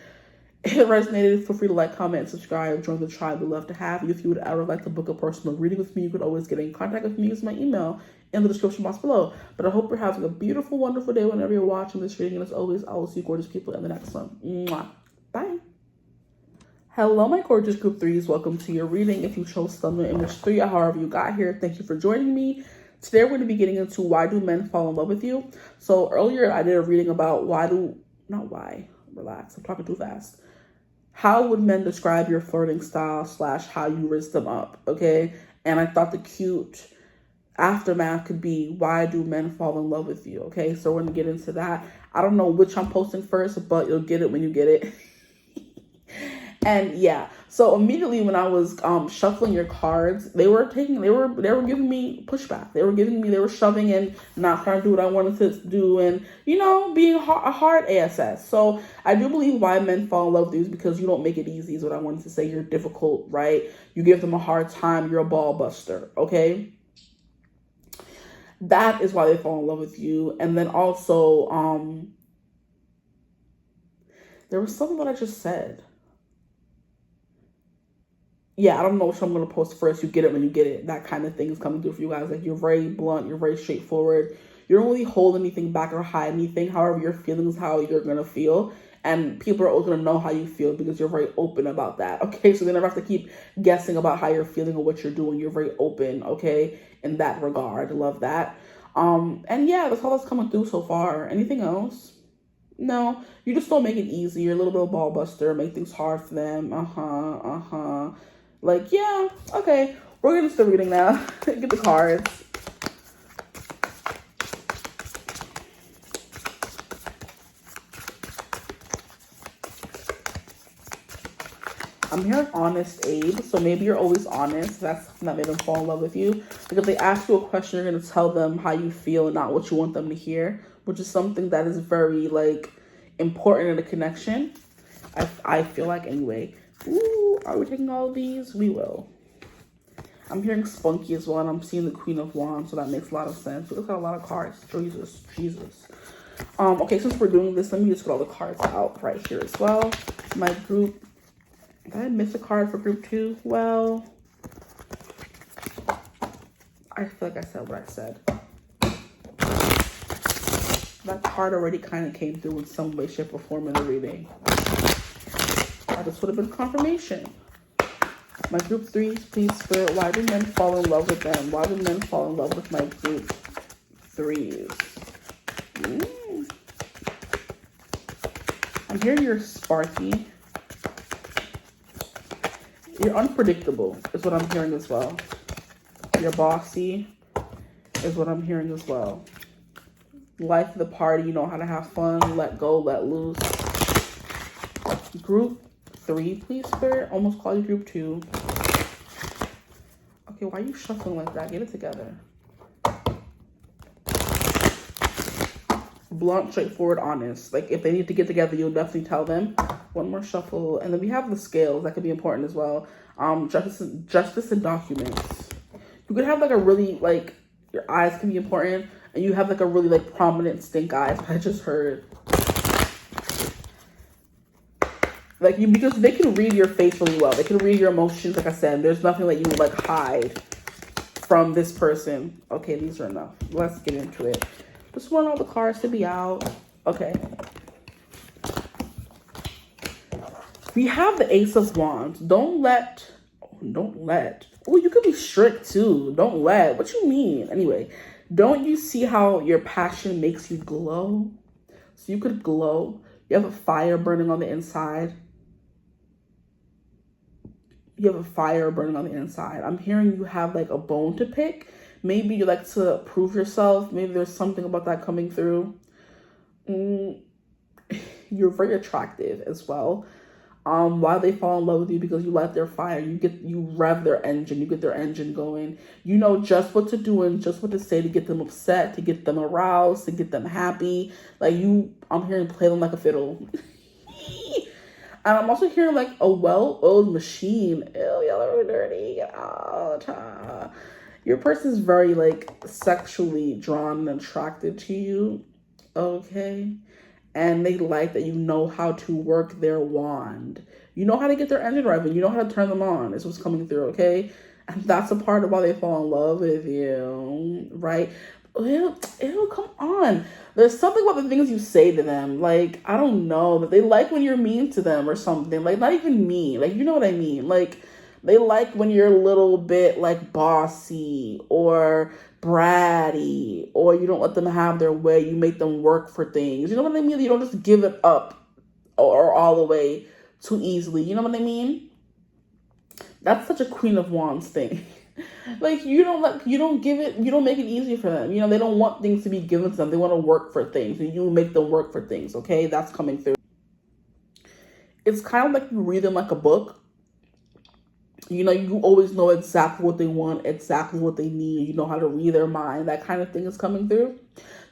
If it resonated, feel free to like, comment, and subscribe. Join the tribe. We'd love to have you. If you would ever like to book a personal reading with me, you could always get in contact with me. Use my email in the description box below. But I hope you're having a beautiful, wonderful day whenever you're watching this reading. And as always, I will see you gorgeous people in the next one. Mwah. Bye. Hello, my gorgeous group 3s. Welcome to your reading. If you chose Thumbnail Image 3 or however you got here, thank you for joining me. Today, we're going to be getting into why do men fall in love with you. So earlier, I did a reading about relax, I'm talking too fast. How would men describe your flirting style / how you raise them up, okay? And I thought the cute aftermath could be, why do men fall in love with you, okay? So we're going to get into that. I don't know which I'm posting first, but you'll get it when you get it. And yeah, so immediately when I was shuffling your cards, they were giving me pushback. They were shoving and not trying to do what I wanted to do, and you know, being a hard ASS. So I do believe why men fall in love with you is because you don't make it easy, is what I wanted to say. You're difficult, right? You give them a hard time. You're a ball buster, okay? That is why they fall in love with you. And then also, there was something that I just said. Yeah, I don't know which I'm going to post first. You get it when you get it. That kind of thing is coming through for you guys. Like, you're very blunt. You're very straightforward. You don't really hold anything back or hide anything. However, your feelings, how you're going to feel. And people are always going to know how you feel because you're very open about that. Okay, so they never have to keep guessing about how you're feeling or what you're doing. You're very open, okay, in that regard. I love that. And yeah, that's all that's coming through so far. Anything else? No, you just don't make it easy. You're a little bit of a ball buster. Make things hard for them. Like, yeah, okay. We're going to start reading now. Get the cards. I'm hearing honest Abe, so maybe you're always honest. That's something that made them fall in love with you. Because they ask you a question, you're going to tell them how you feel and not what you want them to hear, which is something that is very, like, important in a connection. I feel like, anyway. Ooh, are we taking all of these? We will. I'm hearing spunky as well, and I'm seeing the Queen of Wands, so that makes a lot of sense. We look at a lot of cards. Jesus. Okay, since we're doing this, let me just get all the cards out right here as well. My group. Did I miss a card for group 2? Well, I feel like I said what I said. That card already kind of came through in some way, shape, or form in the reading. This would have been confirmation. My group 3s, please, Spirit. Why do men fall in love with them? Why do men fall in love with my group 3s? I'm hearing you're sparky. You're unpredictable, is what I'm hearing as well. You're bossy, is what I'm hearing as well. Life of the party, you know how to have fun, let go, let loose. Group 3, please, Spirit. Almost called you group 2. Okay, why are you shuffling like that? Get it together. blunt, straightforward, honest. Like, if they need to get together, you'll definitely tell them. One more shuffle. And then we have the scales. That could be important as well. Justice and documents. You could have, like, a really, like, your eyes can be important. And you have, like, a really, like, prominent stink eyes. I just heard. Like, because they can read your face really well. They can read your emotions, like I said. There's nothing that you would, like, hide from this person. Okay, these are enough. Let's get into it. Just want all the cards to be out. Okay. We have the Ace of Wands. Don't let. Oh, you could be strict too. Don't let. What you mean? Anyway, don't you see how your passion makes you glow? So you could glow. You have a fire burning on the inside. You have a fire burning on the inside. I'm hearing you have like a bone to pick. Maybe you like to prove yourself. Maybe there's something about that coming through. You're very attractive as well. Why they fall in love with you? Because you light their fire. You rev their engine. You get their engine going. You know just what to do and just what to say to get them upset, to get them aroused, to get them happy. Like I'm hearing play them like a fiddle. And I'm also hearing like a well-oiled machine. Ew, y'all are dirty all the time. Your person's very like sexually drawn and attracted to you. Okay. And they like that you know how to work their wand. You know how to get their engine revving. You know how to turn them on. Is what's coming through, okay? And that's a part of why they fall in love with you, right? Ew, come on. There's something about the things you say to them. Like, I don't know. That they like when you're mean to them or something. Like, not even mean. Like, you know what I mean? Like, they like when you're a little bit, like, bossy or bratty, or you don't let them have their way. You make them work for things. You know what I mean? You don't just give it up or all the way too easily. You know what I mean? That's such a Queen of Wands thing. Like, you don't make it easy for them. You know, they don't want things to be given to them. They want to work for things, and you make them work for things, okay? That's coming through. It's kind of like you read them like a book. You know, you always know exactly what they want, exactly what they need. You know how to read their mind. That kind of thing is coming through.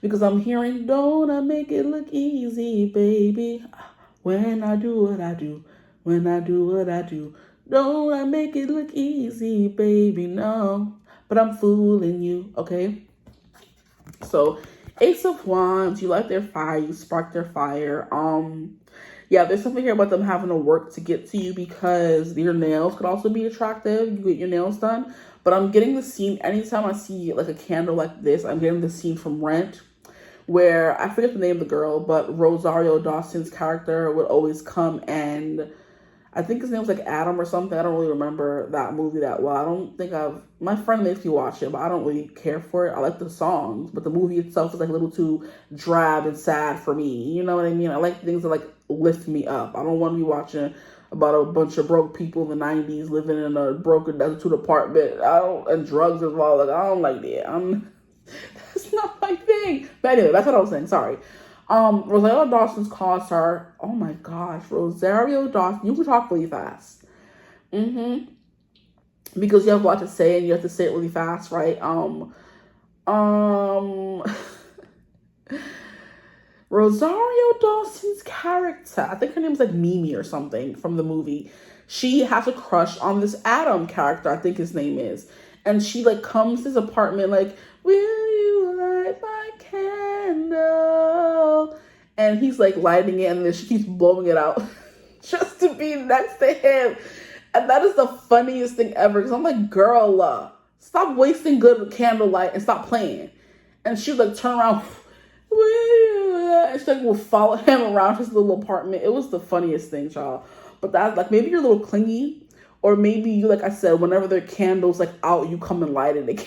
Because I'm hearing, don't I make it look easy, baby? When I do what I do, when I do what I do. Don't I make it look easy, baby? No, but I'm fooling you, okay? So, Ace of Wands, you light their fire, you spark their fire. Yeah, there's something here about them having to work to get to you because your nails could also be attractive. You get your nails done. But I'm getting the scene, anytime I see like a candle like this, I'm getting the scene from Rent, where I forget the name of the girl, but Rosario Dawson's character would always come and I think his name was like Adam or something. I don't really remember that movie that well. My friend makes me watch it, but I don't really care for it. I like the songs, but the movie itself is like a little too drab and sad for me. You know what I mean? I like things that like lift me up. I don't want to be watching about a bunch of broke people in the 90s living in a broken destitute apartment. And drugs as well. Like, I don't like that. That's not my thing. But anyway, that's what I was saying. Sorry. Rosario Dawson's calls her, oh my gosh, Rosario Dawson, you can talk really fast. Because you have a lot to say and you have to say it really fast, right? Rosario Dawson's character, I think her name's like Mimi or something from the movie. She has a crush on this Adam character, I think his name is. And she like comes to his apartment like, will you light my candle? And he's like lighting it and then she keeps blowing it out just to be next to him. And that is the funniest thing ever. Because I'm like, girl, stop wasting good candlelight and stop playing. And she would like turn around and she like will follow him around his little apartment. It was the funniest thing, y'all. But that's like, maybe you're a little clingy. Or maybe you, like I said, whenever their candle's like out, you come and light it again.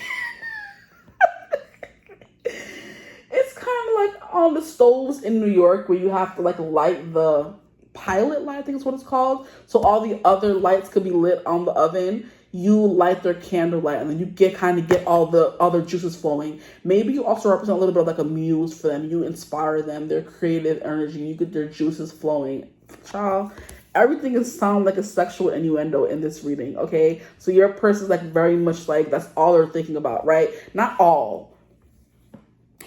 It's kind of like on the stoves in New York where you have to like light the pilot light, I think is what it's called. So all the other lights could be lit on the oven. You light their candle light and then you get all the other juices flowing. Maybe you also represent a little bit of like a muse for them. You inspire them, their creative energy. You get their juices flowing. Child. Everything is sound like a sexual innuendo in this reading, okay? So your person's like very much like that's all they're thinking about, right? Not all.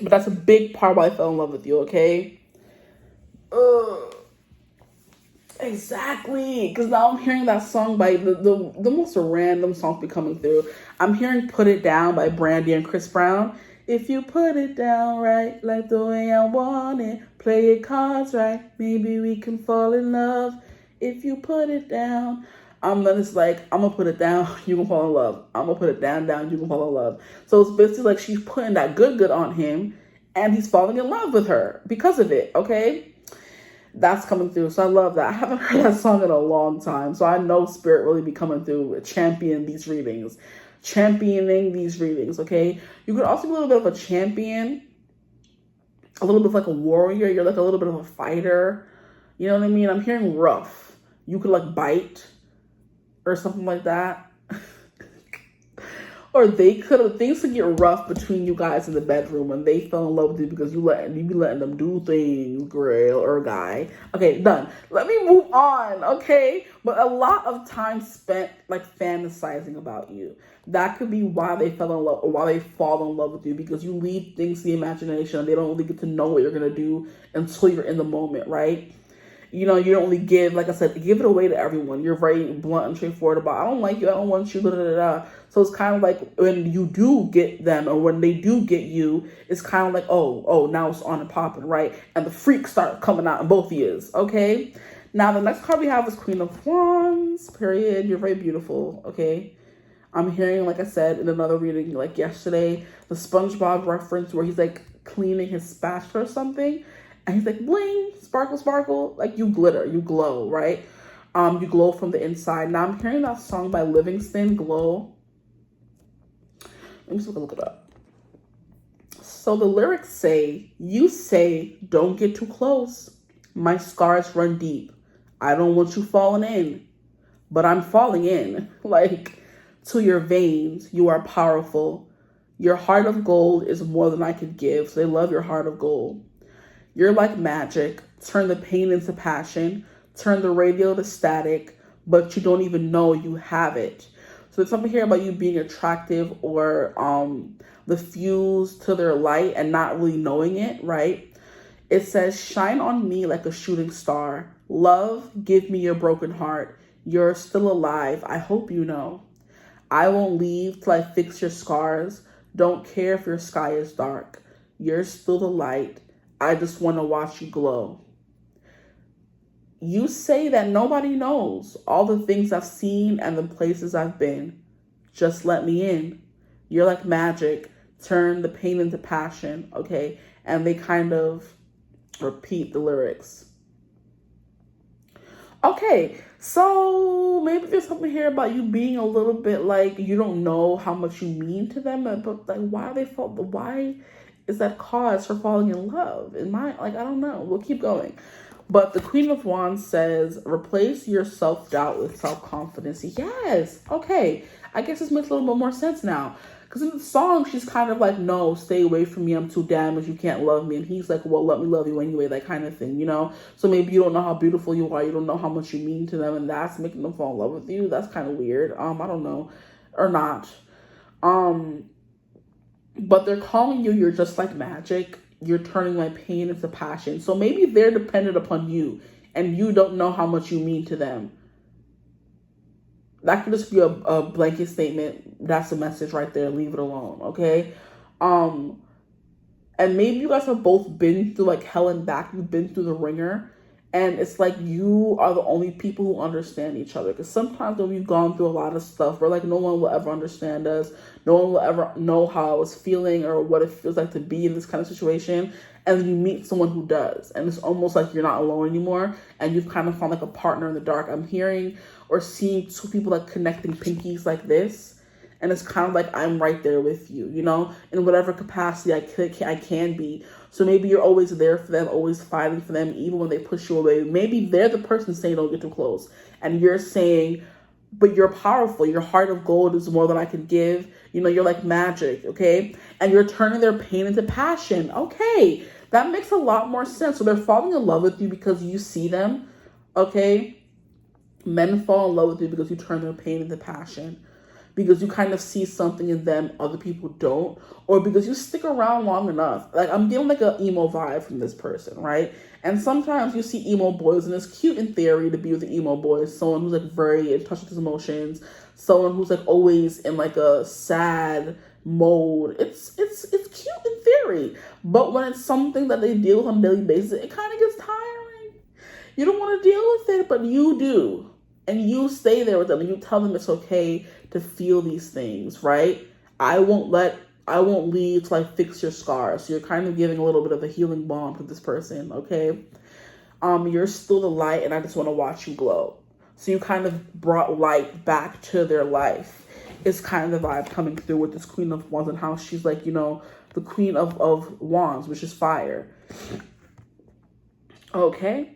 But that's a big part why I fell in love with you, okay? Exactly. Because now I'm hearing that song by the most random songs be coming through. I'm hearing Put It Down by Brandy and Chris Brown. If you put it down right, like the way I want it, play your cards right, maybe we can fall in love. If you put it down, then it's like, I'm gonna put it down, you can fall in love. I'm gonna put it down, you can fall in love. So it's basically like she's putting that good on him, and he's falling in love with her because of it, okay? That's coming through. So I love that. I haven't heard that song in a long time. So I know Spirit really be coming through, championing these readings, okay? You could also be a little bit of a champion, a little bit of like a warrior. You're like a little bit of a fighter. You know what I mean? I'm hearing rough. You could like bite or something like that. Or things could get rough between you guys in the bedroom when they fell in love with you because you be letting them do things, girl or guy. Okay, done. Let me move on, okay? But a lot of time spent like fantasizing about you. That could be why they fell in love or why they fall in love with you, because you leave things to the imagination and they don't really get to know what you're gonna do until you're in the moment, right? You know, you don't really give, like I said, give it away to everyone. You're very blunt and straightforward about, I don't like you, I don't want you, da da da. So it's kind of like when you do get them or when they do get you, it's kind of like, oh, now it's on and popping, right? And the freaks start coming out in both ears, okay? Now, the next card we have is Queen of Wands, period. You're very beautiful, okay? I'm hearing, like I said, in another reading, like yesterday, the SpongeBob reference where he's like cleaning his spatula or something. And he's like, bling, sparkle, sparkle. Like you glitter, you glow, right? You glow from the inside. Now I'm hearing that song by Livingston, Glow. Let me just look it up. So the lyrics say, you say, don't get too close. My scars run deep. I don't want you falling in, but I'm falling in. Like, to your veins, you are powerful. Your heart of gold is more than I could give. So they love your heart of gold. You're like magic. Turn the pain into passion. Turn the radio to static, but you don't even know you have it. So there's something here about you being attractive or the fuse to their light and not really knowing it, right? It says, shine on me like a shooting star. Love, give me your broken heart. You're still alive. I hope you know. I won't leave till I fix your scars. Don't care if your sky is dark. You're still the light. I just want to watch you glow. You say that nobody knows all the things I've seen and the places I've been. Just let me in. You're like magic. Turn the pain into passion, okay? And they kind of repeat the lyrics. Okay, so maybe there's something here about you being a little bit like you don't know how much you mean to them, but like why is that cause for falling in love? I don't know. We'll keep going. But the Queen of Wands says, replace your self-doubt with self-confidence. Yes. Okay. I guess this makes a little bit more sense now. Because in the song, she's kind of like, no, stay away from me. I'm too damaged. You can't love me. And he's like, well, let me love you anyway. That kind of thing, you know? So maybe you don't know how beautiful you are. You don't know how much you mean to them. And that's making them fall in love with you. That's kind of weird. I don't know. Or not. But they're calling you're just like magic. You're turning my pain into passion. So maybe they're dependent upon you and you don't know how much you mean to them. That could just be a blanket statement. That's a message right there. Leave it alone, okay? And maybe you guys have both been through like hell and back. You've been through the ringer. And it's like you are the only people who understand each other. Because sometimes when we've gone through a lot of stuff, we're like, no one will ever understand us. No one will ever know how I was feeling or what it feels like to be in this kind of situation. And you meet someone who does. And it's almost like you're not alone anymore. And you've kind of found like a partner in the dark. I'm hearing or seeing two people like connecting pinkies like this. And it's kind of like I'm right there with you, you know, in whatever capacity I can be. So maybe you're always there for them, always fighting for them, even when they push you away. Maybe they're the person saying don't get too close. And you're saying, but you're powerful. Your heart of gold is more than I can give. You know, you're like magic, okay? And you're turning their pain into passion. Okay, that makes a lot more sense. So they're falling in love with you because you see them, okay? Men fall in love with you because you turn their pain into passion. because you kind of see something in them other people don't, or because you stick around long enough. Like, I'm getting like an emo vibe from this person, right? And sometimes you see emo boys, and it's cute in theory to be with the emo boys, someone who's like very in touch with his emotions, someone who's like always in like a sad mode. It's cute in theory, but when it's something that they deal with on a daily basis, it kind of gets tiring. You don't want to deal with it, but you do, and you stay there with them, and you tell them it's okay to feel these things, right? I won't leave till I fix your scars. So you're kind of giving a little bit of a healing balm to this person, okay? You're still the light, and I just want to watch you glow. So you kind of brought light back to their life. It's kind of the vibe coming through with this Queen of Wands, and how she's like, you know, the Queen of Wands, which is fire. Okay?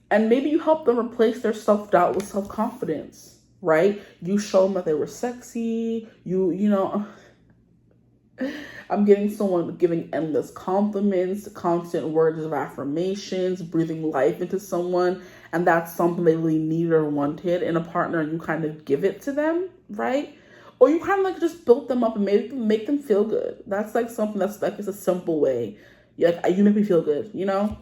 And maybe you help them replace their self-doubt with self-confidence, right? You show them that they were sexy. You know, I'm getting someone giving endless compliments, constant words of affirmations, breathing life into someone. And that's something they really needed or wanted in a partner, and you kind of give it to them, right? Or you kind of like just built them up and make them feel good. That's like something that's like, it's a simple way. Like, you make me feel good, you know?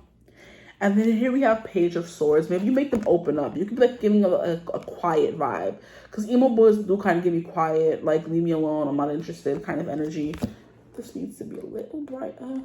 And then here we have Page of Swords. Maybe you make them open up. You could be like giving a quiet vibe. Because emo boys do kind of give me quiet, like leave me alone, I'm not interested kind of energy. This needs to be a little brighter.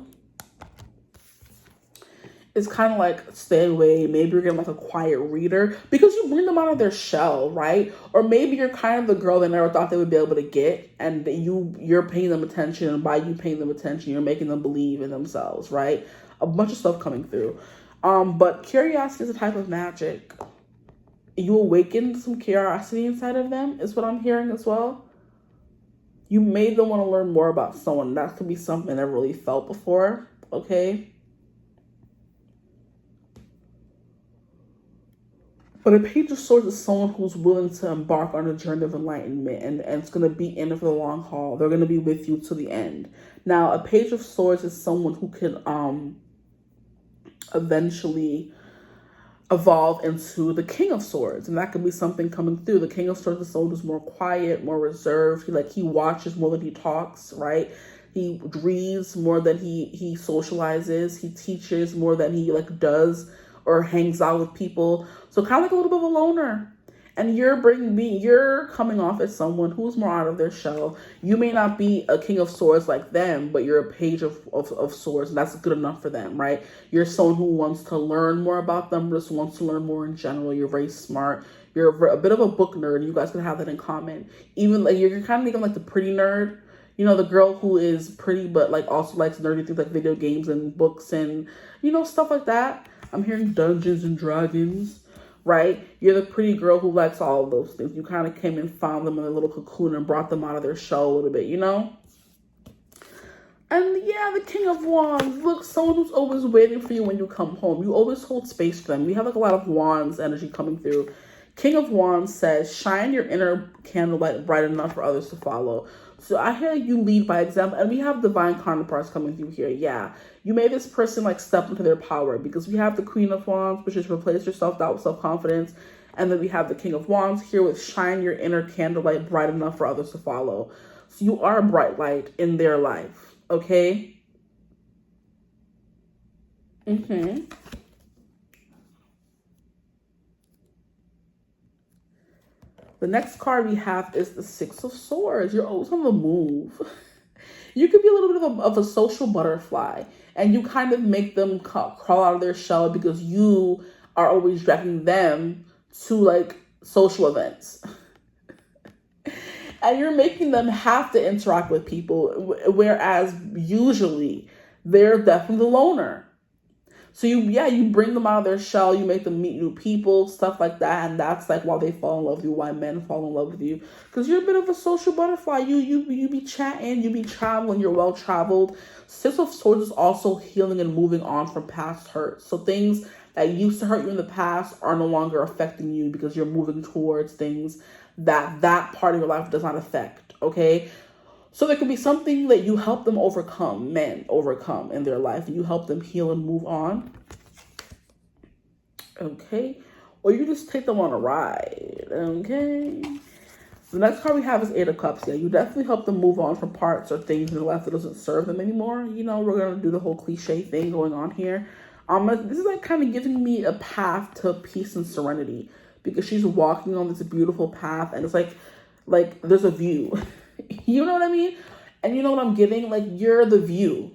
It's kind of like stay away. Maybe you're getting like a quiet reader because you bring them out of their shell, right? Or maybe you're kind of the girl they never thought they would be able to get, and you're paying them attention, and by you paying them attention, you're making them believe in themselves, right? A bunch of stuff coming through. But curiosity is a type of magic. You awakened some curiosity inside of them, is what I'm hearing as well. You made them want to learn more about someone. That could be something they never really felt before, okay? But a Page of Swords is someone who's willing to embark on a journey of enlightenment, and it's going to be in it for the long haul. They're going to be with you to the end. Now, a Page of Swords is someone who can eventually evolve into the King of Swords, and that could be something coming through. The King of Swords is someone who's more quiet, more reserved. He watches more than he talks, right? He reads more than he socializes. He teaches more than he like does or hangs out with people. So kind of like a little bit of a loner. And you're coming off as someone who's more out of their shell. You may not be a King of Swords like them, but you're a Page of Swords, and that's good enough for them, right? You're someone who wants to learn more about them, just wants to learn more in general. You're very smart. You're a bit of a book nerd. You guys can have that in common. Even like you're kind of even like the pretty nerd. You know, the girl who is pretty but like also likes nerdy things like video games and books and, you know, stuff like that. I'm hearing Dungeons and Dragons, right? You're the pretty girl who likes all of those things. You kind of came and found them in a little cocoon and brought them out of their shell a little bit, you know? And yeah, the King of Wands. Look, someone who's always waiting for you when you come home. You always hold space for them. We have like a lot of Wands energy coming through. King of Wands says, shine your inner candlelight bright enough for others to follow. So I hear you lead by example. And we have divine counterparts coming through here. Yeah. You made this person like step into their power, because we have the Queen of Wands, which is replace your self-doubt with self-confidence. And then we have the King of Wands here with shine your inner candlelight bright enough for others to follow. So you are a bright light in their life. Okay? The next card we have is the Six of Swords. You're always on the move. You could be a little bit of a social butterfly, and you kind of make them crawl out of their shell because you are always dragging them to like social events. And you're making them have to interact with people, whereas usually they're definitely the loner. So you bring them out of their shell, you make them meet new people, stuff like that, and that's like why they fall in love with you, why men fall in love with you, because you're a bit of a social butterfly. You be chatting, you be traveling, you're well traveled. Six of Swords is also healing and moving on from past hurts. So things that used to hurt you in the past are no longer affecting you because you're moving towards things that part of your life does not affect. Okay. So there could be something that you help them overcome, men overcome in their life, and you help them heal and move on. Okay. Or you just take them on a ride. Okay. The next card we have is Eight of Cups. Yeah, you definitely help them move on from parts or things in their life that doesn't serve them anymore. You know, we're going to do the whole cliche thing going on here. This is like kind of giving me a path to peace and serenity, because she's walking on this beautiful path, and it's like there's a view. You know what I mean? And you know what I'm getting? Like, you're the view.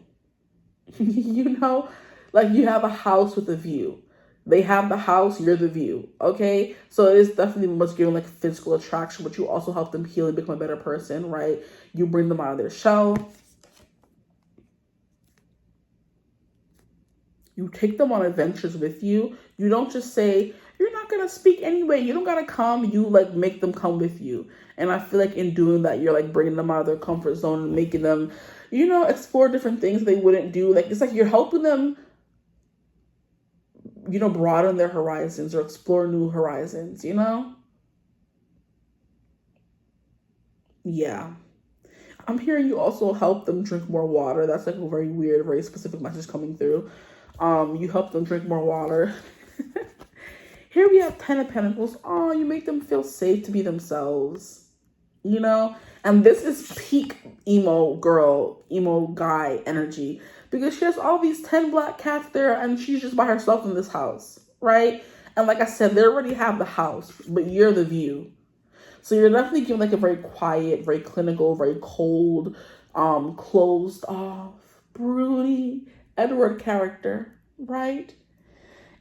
You know? Like, you have a house with a view. They have the house, you're the view. Okay? So it is definitely much giving like physical attraction, but you also help them heal and become a better person, right? You bring them out of their shell. You take them on adventures with you. You don't just say, you're not going to speak anyway. You don't got to come. You like make them come with you. And I feel like in doing that, you're like bringing them out of their comfort zone and making them, you know, explore different things they wouldn't do. Like, it's like you're helping them, you know, broaden their horizons or explore new horizons, you know? Yeah. I'm hearing you also help them drink more water. That's like a very weird, very specific message coming through. You help them drink more water. Here we have 10 of Pentacles. Oh, you make them feel safe to be themselves, you know? And this is peak emo girl, emo guy energy, because she has all these 10 black cats there and she's just by herself in this house, right? And like I said, they already have the house, but you're the view. So you're definitely giving like a very quiet, very clinical, very cold, closed off, broody Edward character, right?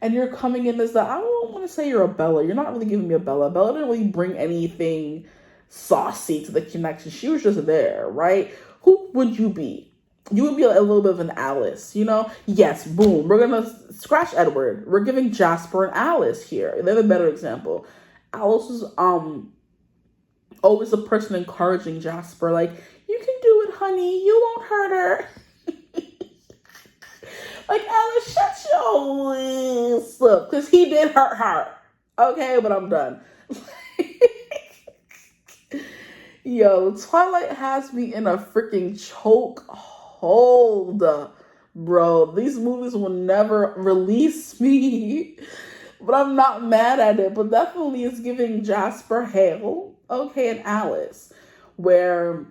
And you're coming in as the, I don't want to say you're a Bella. You're not really giving me a Bella. Bella didn't really bring anything saucy to the connection. She was just there, right? Who would you be? You would be a little bit of an Alice, you know? Yes, boom. We're going to scratch Edward. We're giving Jasper and Alice here. They're the better example. Alice is always a person encouraging Jasper, like, you can do it, honey. You won't hurt her. Like, Alice, shut your ass up, because he did hurt her. Okay, but I'm done. Yo, Twilight has me in a freaking choke hold, bro. These movies will never release me, but I'm not mad at it. But definitely it's giving Jasper hell, okay, and Alice, where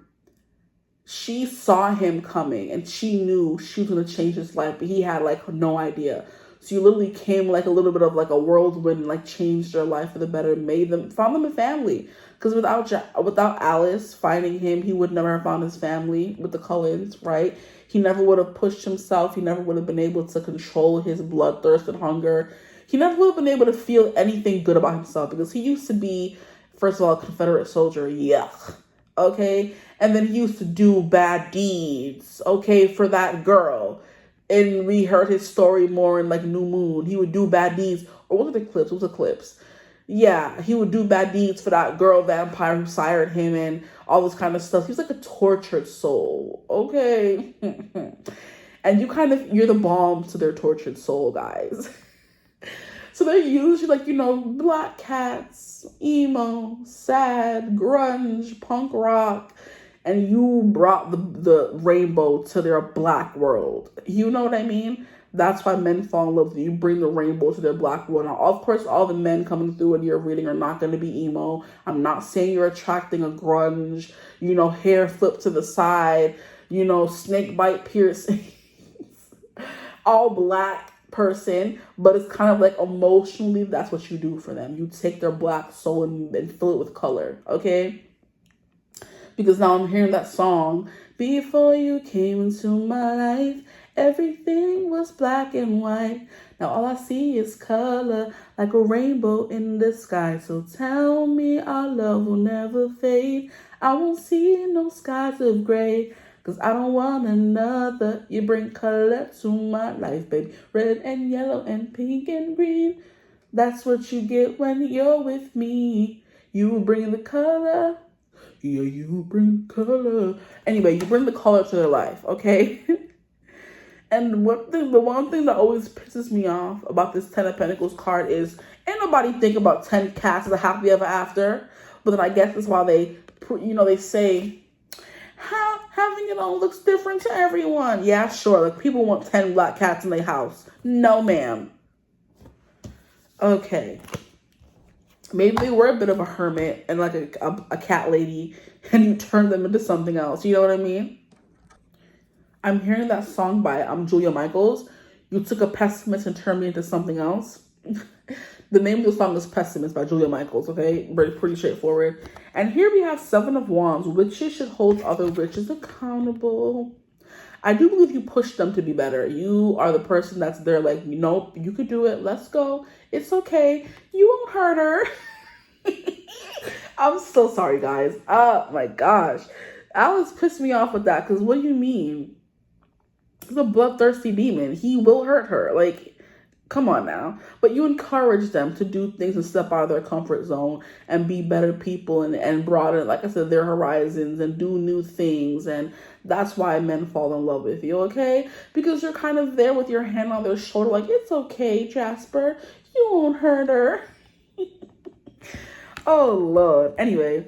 she saw him coming and she knew she was going to change his life, but he had like no idea. So you literally came like a little bit of like a whirlwind, like changed their life for the better, found them a family. Because without Alice finding him, he would never have found his family with the Cullens, right? He never would have pushed himself. He never would have been able to control his bloodthirst and hunger. He never would have been able to feel anything good about himself, because he used to be, first of all, a Confederate soldier. Yuck. Okay? And then he used to do bad deeds, okay, for that girl. And we heard his story more in like New Moon. He would do bad deeds. Or was it Eclipse? It was Eclipse. Yeah, he would do bad deeds for that girl vampire who sired him and all this kind of stuff. He was like a tortured soul, okay? And you're the balm to their tortured soul, guys. So they're usually like, you know, black cats, emo, sad, grunge, punk rock, and you brought the rainbow to their black world. You know what I mean? That's why men fall in love with you. You bring the rainbow to their black world. Now, of course, all the men coming through in your reading are not going to be emo. I'm not saying you're attracting a grunge, you know, hair flipped to the side, you know, snake bite piercings, all black person, but it's kind of like emotionally, that's what you do for them. You take their black soul and fill it with color, okay? Because now I'm hearing that song, before you came into my life, everything was black and white. Now all I see is color, like a rainbow in the sky. So tell me our love will never fade. I won't see no skies of gray, cause I don't want another. You bring color to my life, baby. Red and yellow and pink and green. That's what you get when you're with me. You bring the color. Yeah, you bring color. Anyway, you bring the color to their life, okay? And the one thing that always pisses me off about this 10 of Pentacles card is, ain't nobody think about 10 cats as a happy ever after. But then I guess that's why they say, how having it all looks different to everyone. Yeah, sure. Like, people want 10 black cats in their house. No, ma'am. Okay. Maybe they were a bit of a hermit and like a cat lady, and you turned them into something else. You know what I mean? I'm hearing that song by Julia Michaels. You took a pessimist and turned me into something else. The name of the song is Pessimist by Julia Michaels, okay? Pretty straightforward. And here we have Seven of Wands. Witches should hold other witches accountable. I do believe you push them to be better. You are the person that's there like, nope, you could do it. Let's go. It's okay. You won't hurt her. I'm so sorry, guys. Oh, my gosh. Alice pissed me off with that because what do you mean? He's a bloodthirsty demon. He will hurt her. Like, come on now. But you encourage them to do things and step out of their comfort zone and be better people and broaden, like I said, their horizons and do new things. And that's why men fall in love with you, okay? Because you're kind of there with your hand on their shoulder like, it's okay, Jasper. You won't hurt her. Oh, Lord. Anyway.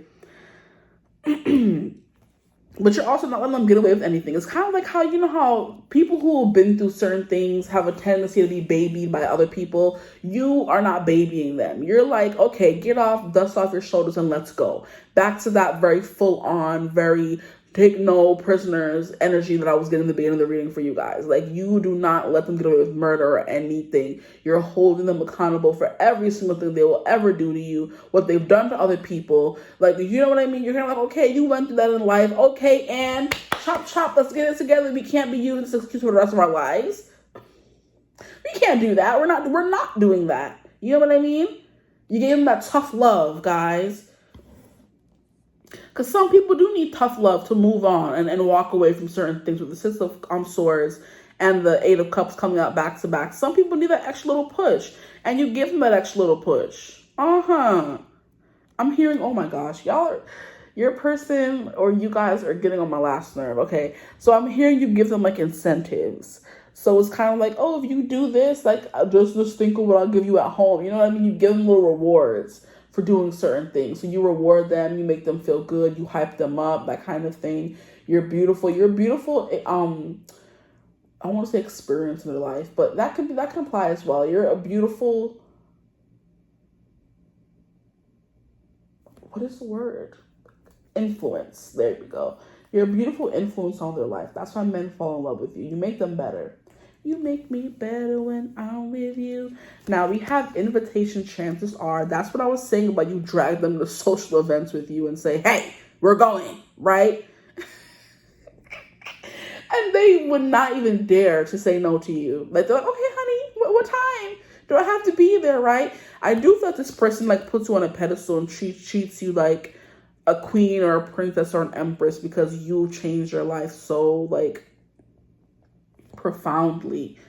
But you're also not letting them get away with anything. It's kind of like how, you know how people who have been through certain things have a tendency to be babied by other people. You are not babying them. You're like, okay, get off, dust off your shoulders and let's go. Back to that very full on, very take no prisoners energy that I was getting in the beginning of the reading for you guys. Like, you do not let them get away with murder or anything. You're holding them accountable for every single thing they will ever do to you, what they've done to other people. Like, you know what I mean? You're kind of like, okay, you went through that in life. Okay, and chop, chop, let's get it together. We can't be using this excuse for the rest of our lives. We can't do that. We're not doing that. You know what I mean? You gave them that tough love, guys. Because some people do need tough love to move on and walk away from certain things. With the Six of Swords and the Eight of Cups coming out back to back, some people need that extra little push. And you give them that extra little push. I'm hearing, oh my gosh, your person or you guys are getting on my last nerve, okay? So I'm hearing you give them like incentives. So it's kind of like, oh, if you do this, like just think of what I'll give you at home. You know what I mean? You give them little rewards for doing certain things. So you reward them, you make them feel good, you hype them up, that kind of thing. You're beautiful. I want to say experience in their life, but that can apply as well. You're a beautiful, what is the word? Influence. There we go. You're a beautiful influence on their life. That's why men fall in love with you. You make them better. You make me better when I'm with you. Now we have invitation. Chances are that's what I was saying about you drag them to social events with you and say, hey, we're going, right? And they would not even dare to say no to you. Like, they're like, okay, honey, what time do I have to be there, right? I do feel like this person like puts you on a pedestal and treats you like a queen or a princess or an empress because you changed your life so like profoundly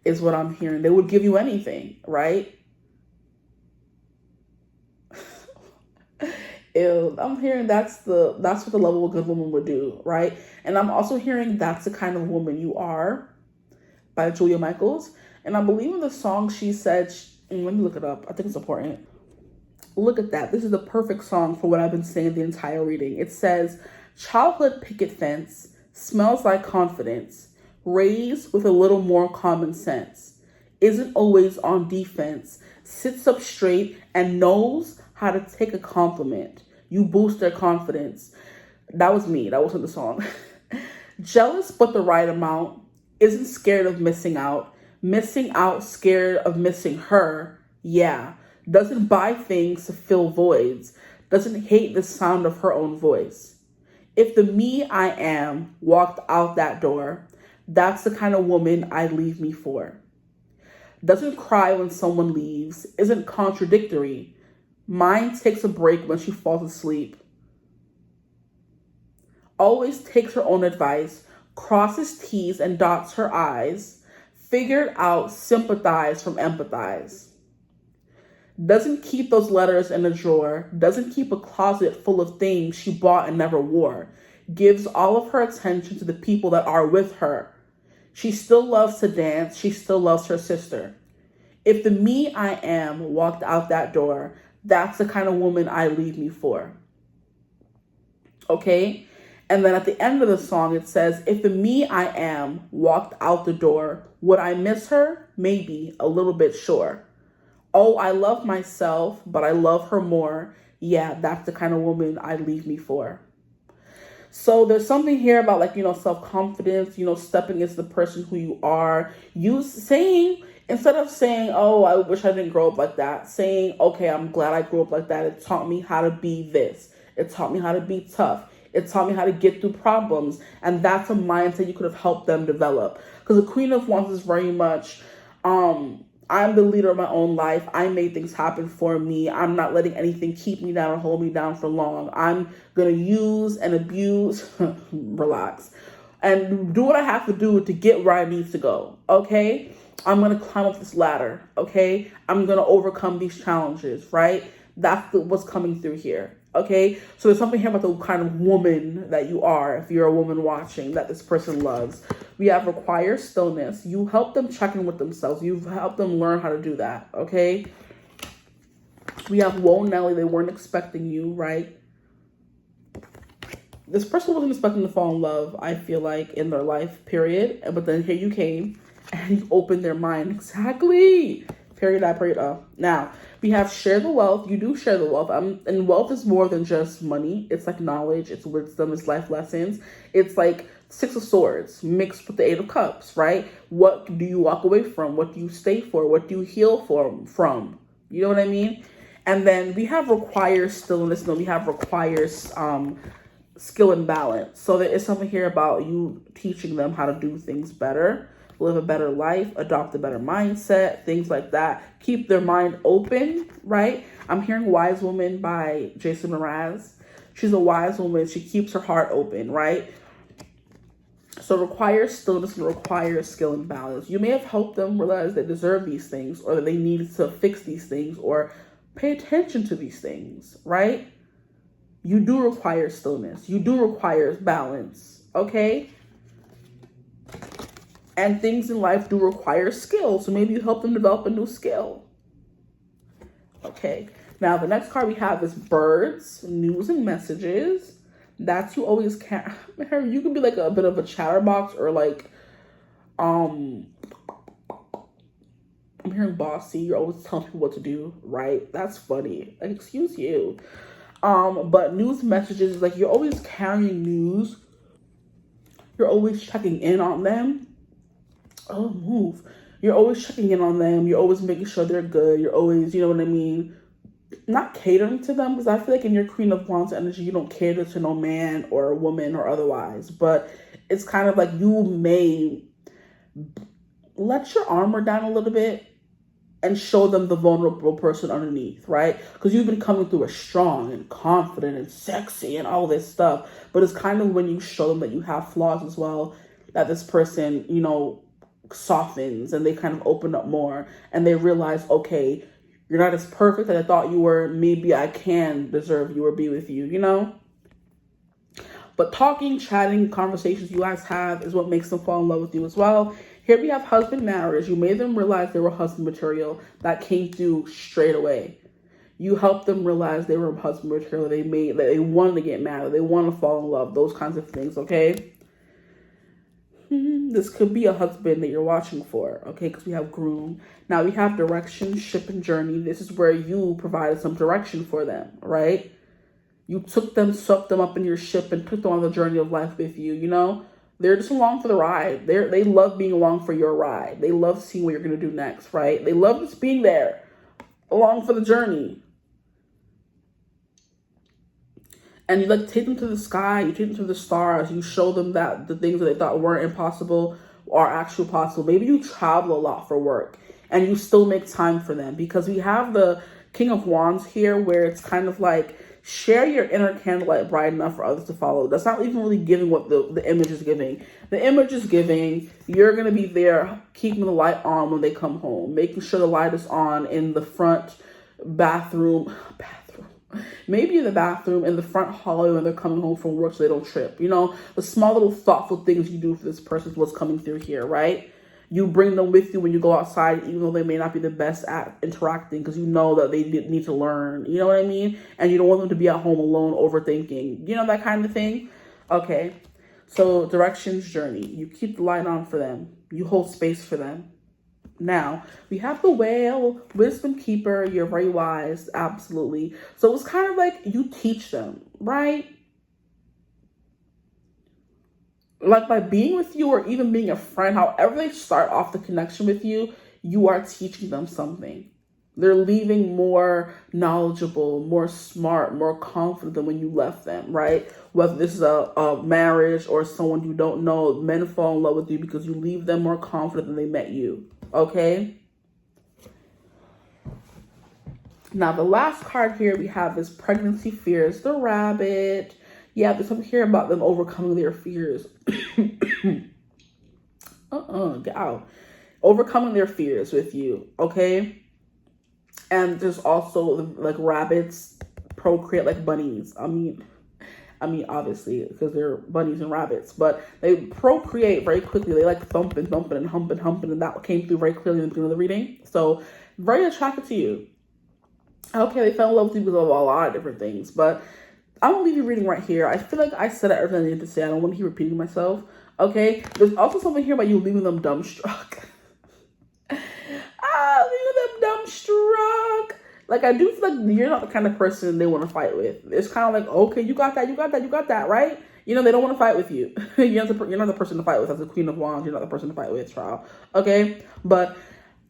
is what I'm hearing. They would give you anything, right? I'm hearing that's what the level of good woman would do, right? And I'm also hearing that's the kind of woman you are by Julia Michaels. And I believe in the song she said, let me look it up. I think it's important. Look at that. This is the perfect song for what I've been saying the entire reading. It says, childhood picket fence, smells like confidence, raised with a little more common sense, isn't always on defense, sits up straight and knows how to take a compliment. You boost their confidence. That was me. That wasn't the song. Jealous, but the right amount, isn't scared of missing out, scared of missing her. Yeah. Doesn't buy things to fill voids, doesn't hate the sound of her own voice. If the me I am walked out that door, that's the kind of woman I'd leave me for. Doesn't cry when someone leaves, isn't contradictory. Mine takes a break when she falls asleep. Always takes her own advice, crosses T's and dots her I's, figured out sympathize from empathize. Doesn't keep those letters in a drawer, doesn't keep a closet full of things she bought and never wore, gives all of her attention to the people that are with her. She still loves to dance, she still loves her sister. If the me I am walked out that door, that's the kind of woman I leave me for. Okay? And then at the end of the song, it says, if the me I am walked out the door, would I miss her? Maybe, a little bit, sure. Oh, I love myself, but I love her more. Yeah, that's the kind of woman I leave me for. So there's something here about like, self-confidence, stepping into the person who you are. Instead of saying, oh, I wish I didn't grow up like that, saying, okay, I'm glad I grew up like that. It taught me how to be this. It taught me how to be tough. It taught me how to get through problems. And that's a mindset you could have helped them develop. Because the Queen of Wands is very much, I'm the leader of my own life. I made things happen for me. I'm not letting anything keep me down or hold me down for long. I'm going to use and abuse, relax, and do what I have to do to get where I need to go, okay? I'm going to climb up this ladder, okay? I'm going to overcome these challenges, right? That's what's coming through here, okay? So there's something here about the kind of woman that you are, if you're a woman watching, that this person loves. We have require stillness. You help them check in with themselves. You've helped them learn how to do that, okay? We have whoa, Nelly, they weren't expecting you, right? This person wasn't expecting to fall in love, I feel like, in their life, period. But then here you came and you opened their mind. Exactly. Period, I period, Now, we have share the wealth. You do share the wealth. And wealth is more than just money. It's like knowledge. It's wisdom. It's life lessons. It's like Six of Swords mixed with the Eight of Cups, right? What do you walk away from? What do you stay for? What do you heal from? You know what I mean? And then we have requires stillness. No, we have requires skill and balance. So there is something here about you teaching them how to do things better, live a better life, adopt a better mindset, things like that. Keep their mind open, right? I'm hearing Wise Woman by Jason Mraz. She's a wise woman. She keeps her heart open, right? So requires stillness and requires skill and balance. You may have helped them realize they deserve these things, or that they needed to fix these things, or pay attention to these things, right? You do require stillness. You do require balance, okay? And things in life do require skill. So maybe you help them develop a new skill. Okay. Now, the next card we have is birds, news and messages. That's you always can. You can be like a bit of a chatterbox, or like, I'm hearing bossy. You're always telling people what to do, right? That's funny. Like, excuse you. But news messages is like you're always carrying news. You're always checking in on them. Oh, move. You're always checking in on them. You're always making sure they're good. You're always, you know what I mean? Not catering to them, because I feel like in your Queen of Wands energy, you don't cater to no man or a woman or otherwise. But it's kind of like you may let your armor down a little bit and show them the vulnerable person underneath, right? Because you've been coming through as strong and confident and sexy and all this stuff. But it's kind of when you show them that you have flaws as well, that this person, softens and they kind of open up more and they realize, okay, you're not as perfect as I thought you were. Maybe I can deserve you or be with you, But talking, chatting, conversations you guys have is what makes them fall in love with you as well. Here we have husband marriage. You made them realize they were husband material. That came through straight away. You helped them realize they were husband material. They wanted to get married. They want to fall in love. Those kinds of things, okay? This could be a husband that you're watching for, okay? Because we have groom. Now we have direction, ship, and journey. This is where you provided some direction for them, right? You took them, swept them up in your ship, and took them on the journey of life with you, They're just along for the ride. They love being along for your ride. They love seeing what you're going to do next, right? They love just being there, along for the journey. And you take them to the sky, you take them to the stars, you show them that the things that they thought weren't impossible are actually possible. Maybe you travel a lot for work and you still make time for them, because we have the King of Wands here, where it's kind of like, share your inner candlelight bright enough for others to follow. That's not even really giving what the image is giving. The image is giving, you're going to be there keeping the light on when they come home, making sure the light is on in the front bathroom, maybe in the bathroom, in the front hallway when they're coming home from work so they don't trip. The small little thoughtful things you do for this person is what's coming through here, right? You bring them with you when you go outside, even though they may not be the best at interacting, because you know that they need to learn. You know what I mean? And you don't want them to be at home alone overthinking. That kind of thing? Okay. So directions, journey. You keep the light on for them. You hold space for them. Now, we have the whale, wisdom keeper. You're very wise, absolutely. So it's kind of like you teach them, right? Like by being with you or even being a friend, however they start off the connection with you, you are teaching them something. They're leaving more knowledgeable, more smart, more confident than when you left them, right? Whether this is a marriage or someone you don't know, men fall in love with you because you leave them more confident than they met you, okay? Now, the last card here we have is pregnancy fears, the rabbit. Yeah, there's something here about them overcoming their fears. Get out. Overcoming their fears with you, okay? And there's also like rabbits procreate like bunnies. I mean, obviously, because they're bunnies and rabbits, but they procreate very quickly. They like thumping and humping, and that came through very clearly in the beginning of the reading. So, very attracted to you. Okay, they fell in love with you because of a lot of different things, but I'm gonna leave you reading right here. I feel like I said everything I needed to say. I don't want to keep repeating myself. Okay, there's also something here about you leaving them dumbstruck. Leaving them dumbstruck. Like, I do feel like you're not the kind of person they want to fight with. It's kind of like, okay, you got that, right? You know, they don't want to fight with you. You're not the person to fight with. As the Queen of Wands, you're not the person to fight with, child. Okay? But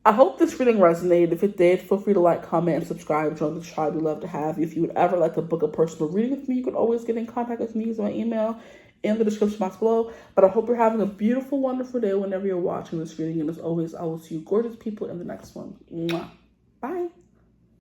I hope this reading resonated. If it did, feel free to like, comment, and subscribe. Join the tribe. We'd love to have you. If you would ever like to book a personal reading with me, you can always get in contact with me using my email in the description box below. But I hope you're having a beautiful, wonderful day whenever you're watching this reading. And as always, I will see you gorgeous people in the next one. Mwah. Bye.